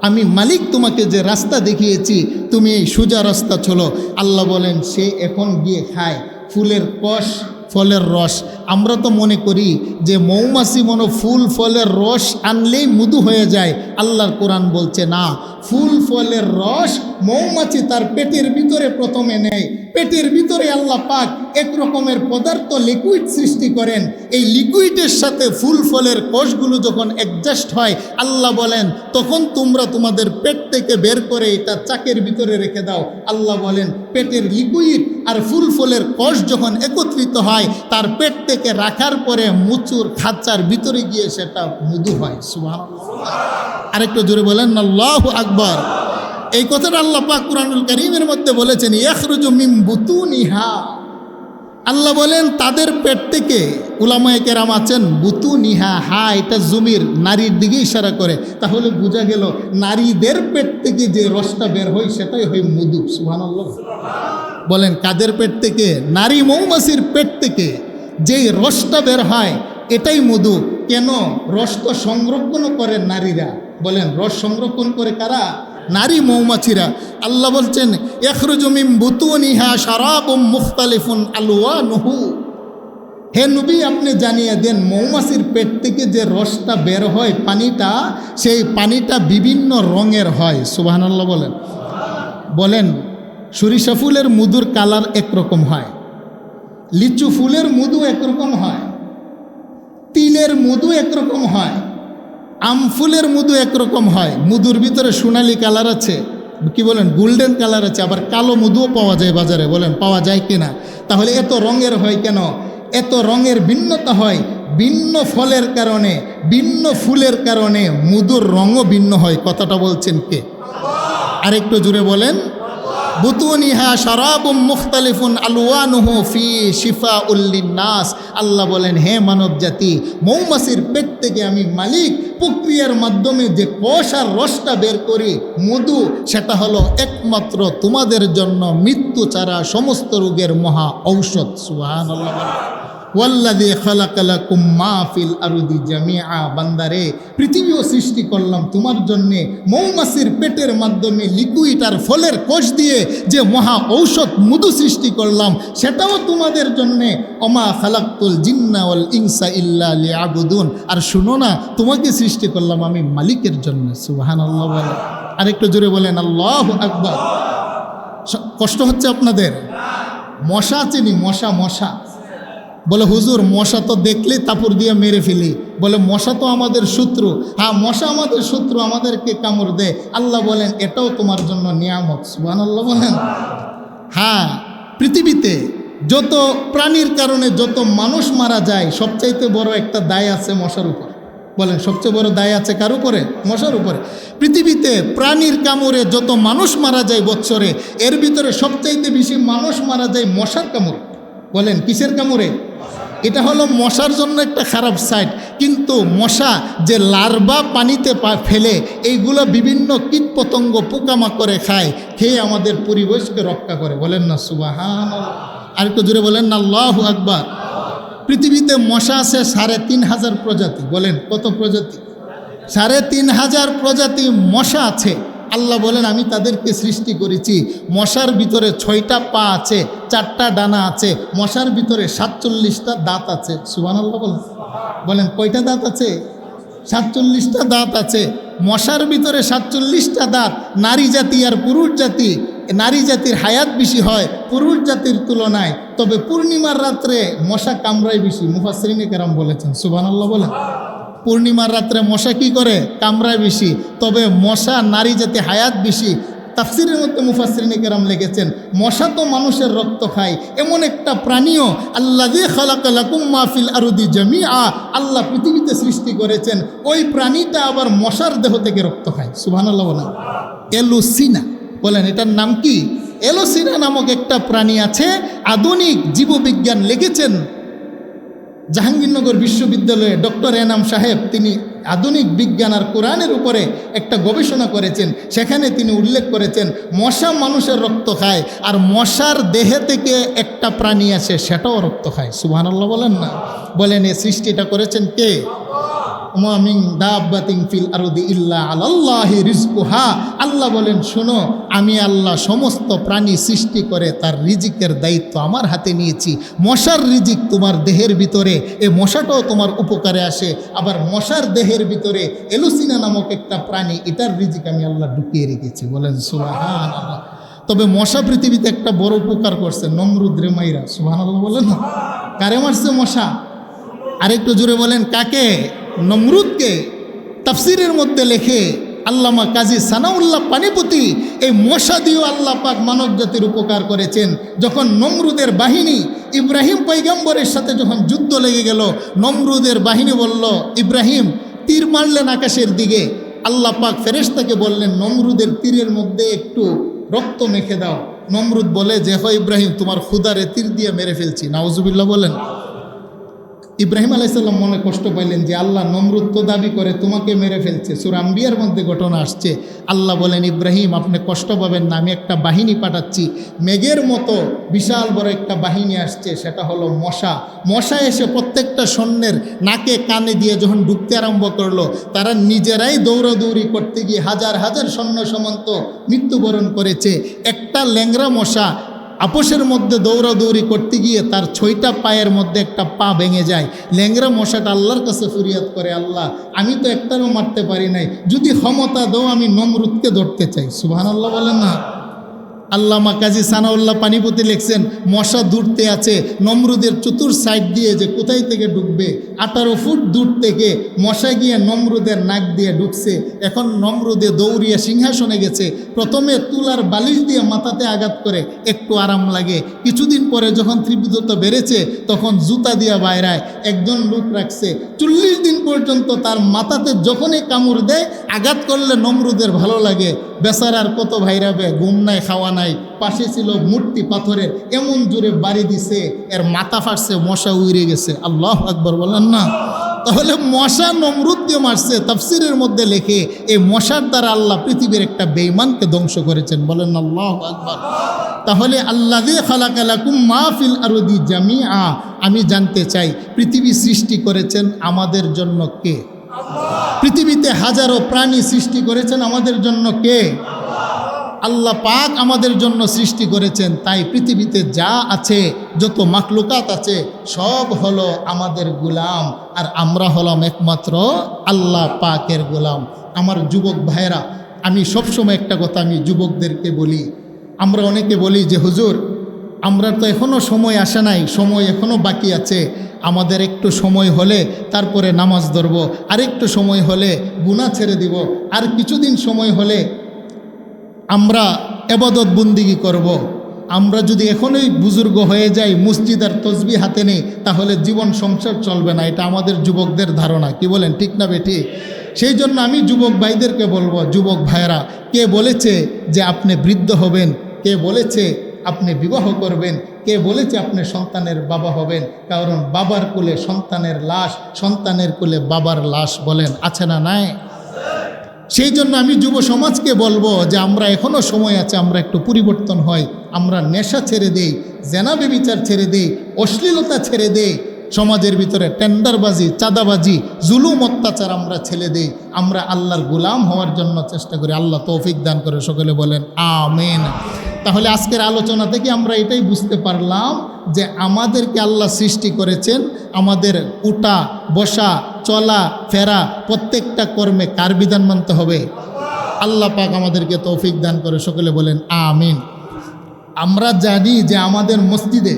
Speaker 1: আমি মালিক তোমাকে যে রাস্তা দেখিয়েছি তুমি এই সোজা রাস্তা চলো। আল্লাহ বলেন, সে এখন গিয়ে খায় ফুলের কষ, ফলের রস। আমরা তো মনে করি যে মৌমাছি ফুল ফলের রস আনলেই মধু হয়ে যায়। আল্লাহর কোরআন বলছে না, ফুল ফলের রস মৌমাছি তার পেটের ভিতরে প্রথমে নেয়। পেটের ভিতরে আল্লাহ পাক এক রকমের পদার্থ লিকুইড সৃষ্টি করেন। এই লিকুইডের সাথে ফুল ফলের কোষগুলো যখন অ্যাডজাস্ট হয়, আল্লাহ বলেন তখন তোমরা তোমাদের পেট থেকে বের করে এটা চাকের ভিতরে রেখে দাও। আল্লাহ বলেন, পেটের লিকুইড আর ফুল ফলের কোষ যখন একত্রিত হয়, তার পেট থেকে রাখার পরে মুচুর খাঁচার ভিতরে গিয়ে সেটা মধু হয়। সুবহানাল্লাহ। আরেকটু জোরে বলেন আল্লাহু আকবার। এই কথাটা আল্লাহ পাক কুরআনুল কারীমের মধ্যে বলেছেন, ইয়াখরুজু মিন বুতুনিহা। আল্লাহ বলেন তাদের পেট থেকে, উলামায়ে কেরাম আছেন বুতুনিহা, হা এটা জমির নারীর দিকে ইশারা করে, তাহলে বোঝা গেল নারীদের পেট থেকে যে রসটা বের হয় সেটাই হয় মধু। সুবহানাল্লাহ বলেন। কাদের পেট থেকে? নারী মৌমাছির পেট থেকে যেই রসটা বের হয় এটাই মধু। কেন? রস তো সংরক্ষণ করে নারীরা। বলেন, রস সংরক্ষণ করে কারা? নারী মৌমাছিরা। আল্লাহ বলছেন, ইয়াখরুজু মিন বুতুনিহা শারাবুম মুখতালিফুন আলওয়ানুহু। হে নবী, আপনি জানিয়ে দেন মৌমাছির পেট থেকে যে রসটা বের হয় পানিটা, সেই পানিটা বিভিন্ন রঙের হয়। সুবহানাল্লাহ বলেন। বলেন সরিষা ফুলের মধুর কালার একরকম হয়, লিচু ফুলের মধু একরকম হয়, তিলের মধু একরকম হয়, আম ফুলের মধু একরকম হয়। মধুর ভিতরে সোনালি কালার আছে, কি বলেন গোল্ডেন কালার আছে, আবার কালো মধুও পাওয়া যায় বাজারে। বলেন পাওয়া যায় কিনা? তাহলে এত রঙের হয় কেন? এত রঙের ভিন্নতা হয় ভিন্ন ফলের কারণে, ভিন্ন ফুলের কারণে মধুর রঙও ভিন্ন হয়। কথাটা বলছেন কে? আরেকটু জুড়ে বলেন। বুতুনিহা শারাবুম মুখতালিফুন আলওয়ানুহু ফি শিফাউল লিন্নাস। আল্লাহ বলেন, হে মানব জাতি, মৌমাছির পেট থেকে আমি মালিক প্রক্রিয়ার মাধ্যমে যে কোষ আর রসটা বের করি মধু, সেটা হলো একমাত্র তোমাদের জন্য মৃত্যু ছাড়া সমস্ত রোগের মহা ঔষধ। সুবহানাল্লাহ। ওয়াল্লাযী খালাকা লাকুম মা ফিল আরদি জামিআ। বান্দারে, পৃথিবীও সৃষ্টি করলাম তোমার জন্যে। মৌমাছির পেটের মাধ্যমে লিকুইড আর ফলের কোষ দিয়ে যে মহা ঔষধ মধু সৃষ্টি করলাম, সেটাও তোমাদের জন্যে। ওমা খালাকতুল জিন্না ওয়াল ইনসা ইল্লা লিয়াবুদুন। আর শুনো না, তোমাকে সৃষ্টি করলাম আমি মালিকের জন্য। সুবহানাল্লাহ বলেন। আরেকটু জোরে বলেন আল্লাহু আকবার। কষ্ট হচ্ছে আপনাদের? মশা চিনি, মশা মশা। বলে হুজুর, মশা তো দেখলেই তাপুর দিয়ে মেরে ফেলি। বলে মশা তো আমাদের শত্রু। হ্যাঁ, মশা আমাদের শত্রু, আমাদেরকে কামড় দেয়। আল্লাহ বলেন এটাও তোমার জন্য নিয়ামত। সুবহানাল্লাহ বলেন। হ্যাঁ, পৃথিবীতে যত প্রাণীর কারণে যত মানুষ মারা যায়, সবচাইতে বড় একটা দায় আছে মশার উপর। বলেন সবচেয়ে বড় দায় আছে কার উপরে? মশার উপরে। পৃথিবীতে প্রাণীর কামড়ে যত মানুষ মারা যায় বৎসরে, এর ভিতরে সবচাইতে বেশি মানুষ মারা যায় মশার কামড়ে। বলেন কিসের কামড়ে? এটা হলো মশার জন্য একটা খারাপ সাইড। কিন্তু মশা যে লার্ভা পানিতে ফেলে, এইগুলো বিভিন্ন কীটপতঙ্গ পোকামাকড়ে খায়, খেয়ে আমাদের পরিবেশকে রক্ষা করে। বলেন না সুবহানাল্লাহ। আর একটু জোরে বলেন না আল্লাহু আকবার। পৃথিবীতে মশা আছে ৩,৫০০ প্রজাতি। বলেন কত প্রজাতি? ৩,৫০০ প্রজাতি মশা আছে। আল্লাহ বলেন আমি তাদেরকে সৃষ্টি করেছি। মশার ভিতরে ৬টা পা আছে, 4টা ডানা আছে। মশার ভিতরে ৪৭টা দাঁত আছে। সুবহানাল্লাহ বলেন। বলেন কয়টা দাঁত আছে? ৪৭টা দাঁত আছে। মশার ভিতরে ৪৭টা দাঁত। নারী জাতি আর পুরুষ জাতি, নারী জাতির হায়াত বেশি হয় পুরুষ জাতির তুলনায়। তবে পূর্ণিমার রাত্রে মশা কামড়ায় বেশি। মুফাসসিরিনে কেরাম বলেছেন। সুবহানাল্লাহ বলেন। পূর্ণিমার রাত্রে মশা কি করে? কামড়ায় বেশি। তবে মশা নারী জাতি হায়াত বেশি। তাফসিরের মধ্যে মুফাসসিরিনে কেরাম লিখেছেন, মশা তো মানুষের রক্ত খায়, এমন একটা প্রাণীও আল্লাযী খালাকা লাকুম মা ফিল আরদি জামিআ, আল্লাহ পৃথিবীতে সৃষ্টি করেছেন, ওই প্রাণীটা আবার মশার দেহ থেকে রক্ত খায়। সুবহানাল্লাহ বলেন। এলোসিনা। বলেন এটার নাম কি? এলোসিনা নামক একটা প্রাণী আছে। আধুনিক জীববিজ্ঞান লিখেছেন জাহাঙ্গীরনগর বিশ্ববিদ্যালয়ে ডক্টর এনাম সাহেব। তিনি আধুনিক বিজ্ঞান আর কোরআনের উপরে একটা গবেষণা করেছেন। সেখানে তিনি উল্লেখ করেছেন মশা মানুষের রক্ত খায়, আর মশার দেহে থেকে একটা প্রাণী আছে সেটাও রক্ত খায়। সুবহানাল্লাহ বলেন না। বলেন এই সৃষ্টিটা করেছেন কে? ওমা মিন দাব্বাতিন ফিল আরদি ইল্লা আলাল্লাহি রিজকুহা। আল্লাহ বলেন শোনো, আমি আল্লাহ সমস্ত প্রাণী সৃষ্টি করে তার রিজিকের দায়িত্ব আমার হাতে নিয়েছি। মশার রিজিক তোমার দেহের ভিতরে, এই মশাটাও তোমার উপকারে আসে। আবার মশার দেহের ভিতরে এলোসিনা নামক একটা প্রাণী, এটার রিজিক আমি আল্লাহ ঢুকিয়ে রেখেছি। বলেন সুবহানাল্লাহ। তবে মশা পৃথিবীতে একটা বড় উপকার করছে, নমরুদ রে মাইরা। সুবহানাল্লাহ বলেন না। কারে মারছে মশা? আরেকটু জোরে বলেন কাকে? নমরুদকে। তাফসিরের মধ্যে লেখে আল্লামা কাজী সানাউল্লাহ পানিপতি, এই মশা দিয়েও আল্লাহ পাক মানব জাতির উপকার করেছেন। যখন নমরুদের বাহিনী ইব্রাহিম পয়গম্বরের সাথে যখন যুদ্ধ লেগে গেল, নমরুদের বাহিনী বলল ইব্রাহিম তীর মারলেন আকাশের দিকে। আল্লাহ পাক ফেরেশতাকে বললেন নমরুদের তীরের মধ্যে একটু রক্ত মেখে দাও। নমরুদ বলে যে হয় ইব্রাহিম, তোমার খুদারে তীর দিয়ে মেরে ফেলছি। নাউজুবিল্লাহ বলেন। ইব্রাহিম আলাইসাল্লাম মনে কষ্ট পাইলেন যে আল্লাহ নমরুদ তো দাবি করে তোমাকে মেরে ফেলছে। সূরা আম্বিয়ার মধ্যে ঘটনা আসছে। আল্লাহ বলেন ইব্রাহিম আপনি কষ্ট পাবেন না, আমি একটা বাহিনী পাঠাচ্ছি। মেঘের মতো বিশাল বড় একটা বাহিনী আসছে, সেটা হলো মশা। মশা এসে প্রত্যেকটা সৈন্যের নাকে কানে দিয়ে যখন ঢুকতে আরম্ভ করলো, তারা নিজেরাই দৌড়াদৌড়ি করতে গিয়ে হাজার হাজার সৈন্য সমন্ত মৃত্যুবরণ করেছে। একটা ল্যাংরা মশা আপোষের মধ্যে দৌড়াদৌড়ি করতে গিয়ে তার 6টা পায়ের মধ্যে একটা পা ভেঙে যায়। ল্যাংরা মশাটা আল্লাহর কাছে ফরিয়াদ করে, আল্লাহ আমি তো একটারও মারতে পারি নাই, যদি ক্ষমতা দাও আমি নমরুদকে ধরতে চাই। সুবহানাল্লাহ বলেন না। আল্লামা কাজী সানাউল্লাহ পানিপতি লিখছেন, মশা দূরতে আছে নমরুদের চতুর সাইড দিয়ে, যে কোথায় থেকে ঢুকবে, 18 ফুট দূর থেকে মশা গিয়ে নমরুদের নাক দিয়ে ঢুকছে। এখন নমরুদে দৌড়িয়ে সিংহাসনে গেছে, প্রথমে তুলার বালিশ দিয়ে মাথাতে আঘাত করে একটু আরাম লাগে, কিছুদিন পরে যখন তীব্রতা বেড়েছে তখন জুতা দিয়ে বাইরায় একজন লোক রাখছে, 40 দিন পর্যন্ত তার মাথাতে যখনই কামড় দেয় আঘাত করলে নমরুদের ভালো লাগে। বেচারার কত ভাইরাবে, ঘুম নাই খাওয়া নাই, পাশে ছিল মূর্তি পাথরের, এমন জোরে বাড়ি দিছে এর মাথা ফাটছে, মশা উড়ে গেছে। আল্লাহু আকবার বলেন না। তাহলে মশা নমরুদ দিয়ে মারছে। তাফসিরের মধ্যে লেখে এই মশার দ্বারা আল্লাহ পৃথিবীর একটা বেঈমানকে ধ্বংস করেছেন। বলেন আল্লাহু আকবার। তাহলে আল্লাযী খালাকা লাকুম মা ফিল আরদি জামিআ, আমি জানতে চাই পৃথিবী সৃষ্টি করেছেন আমাদের জন্য কে? পৃথিবীতে হাজারো প্রাণী সৃষ্টি করেছেন আমাদের জন্য কে? আল্লাহ পাক আমাদের জন্য সৃষ্টি করেছেন। তাই পৃথিবীতে যা আছে, যত মাখলুকাত আছে, সব হলো আমাদের গোলাম, আর আমরা হলাম একমাত্র আল্লাহ পাকের গোলাম। আমার যুবক ভাইয়েরা, আমি সবসময় একটা কথা আমি যুবকদেরকে বলি, আমরা অনেকে বলি যে হুজুর আমরা তো এখনও সময় আসে নাই, সময় এখনও বাকি আছে, আমাদের একটু সময় হলে তারপরে নামাজ ধরব, আর একটু সময় হলে গুনাহ ছেড়ে দিব, আর কিছুদিন সময় হলে আমরা ইবাদত বন্দিগি করব। আমরা যদি এখনই বুজুর্গ হয়ে যাই, মসজিদ আর তসবিহ হাতে নেই, তাহলে জীবন সংসার চলবে না। এটা আমাদের যুবকদের ধারণা, কি বলেন, ঠিক না বেঠিক? সেই জন্য আমি যুবক ভাইদেরকে বলবো, যুবক ভাইরা, কে বলেছে যে আপনি বৃদ্ধ হবেন? কে বলেছে আপনি বিবাহ করবেন? কে বলেছে আপনি সন্তানের বাবা হবেন? কারণ বাবার কোলে সন্তানের লাশ, সন্তানের কোলে বাবার লাশ। বলেন আছে না নাই? সেই জন্য আমি যুব সমাজকে বলবো যে আমরা এখনও সময় আছে, আমরা একটু পরিবর্তন হই, আমরা নেশা ছেড়ে দেই, জেনা ব্যভিচার ছেড়ে দেই, অশ্লীলতা ছেড়ে দেই, সমাজের ভিতরে টেন্ডারবাজি, চাঁদাবাজি, জুলুম অত্যাচার আমরা ছেড়ে দেই, আমরা আল্লাহর গোলাম হওয়ার জন্য চেষ্টা করি। আল্লাহ তৌফিক দান করে, সকলে বলেন আমিন। তাহলে আজকের আলোচনা থেকে আমরা এটাই বুঝতে পারলাম যে আমাদেরকে আল্লাহ সৃষ্টি করেছেন, আমাদের উঠা বসা চলা ফেরা প্রত্যেকটা কর্মে কার বিধান মানতে হবে? আল্লাহ পাক আমাদেরকে তৌফিক দান করে, সকলে বলেন আমিন। আমরা জানি যে আমাদের মসজিদে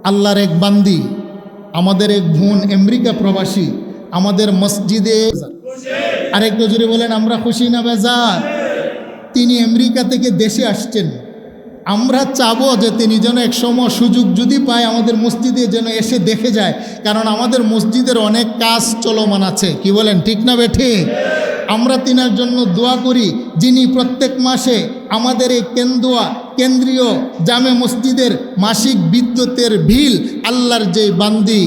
Speaker 1: আল্লাহর এক বান্দি, আমাদের এক বোন আমেরিকা প্রবাসী, আমাদের মসজিদে আরেকটু জোরে বলেন আমরা খুশি না বেজার? তিনি আমেরিকা থেকে দেশে আসছেন। আমরা চাবো যে তিনি যেন এক সময় সুযোগ যদি পায় আমাদের মসজিদে যেন এসে দেখে যায়, কারণ আমাদের মসজিদের অনেক কাজ চলমান আছে, কি বলেন, ঠিক না বেঠে? আমরা তিনার জন্য দোয়া করি, যিনি প্রত্যেক মাসে আমাদের এই কেন্দ্রীয় জামে মসজিদের মাসিক বিদ্যুতের বিল আল্লাহর যে বান্দি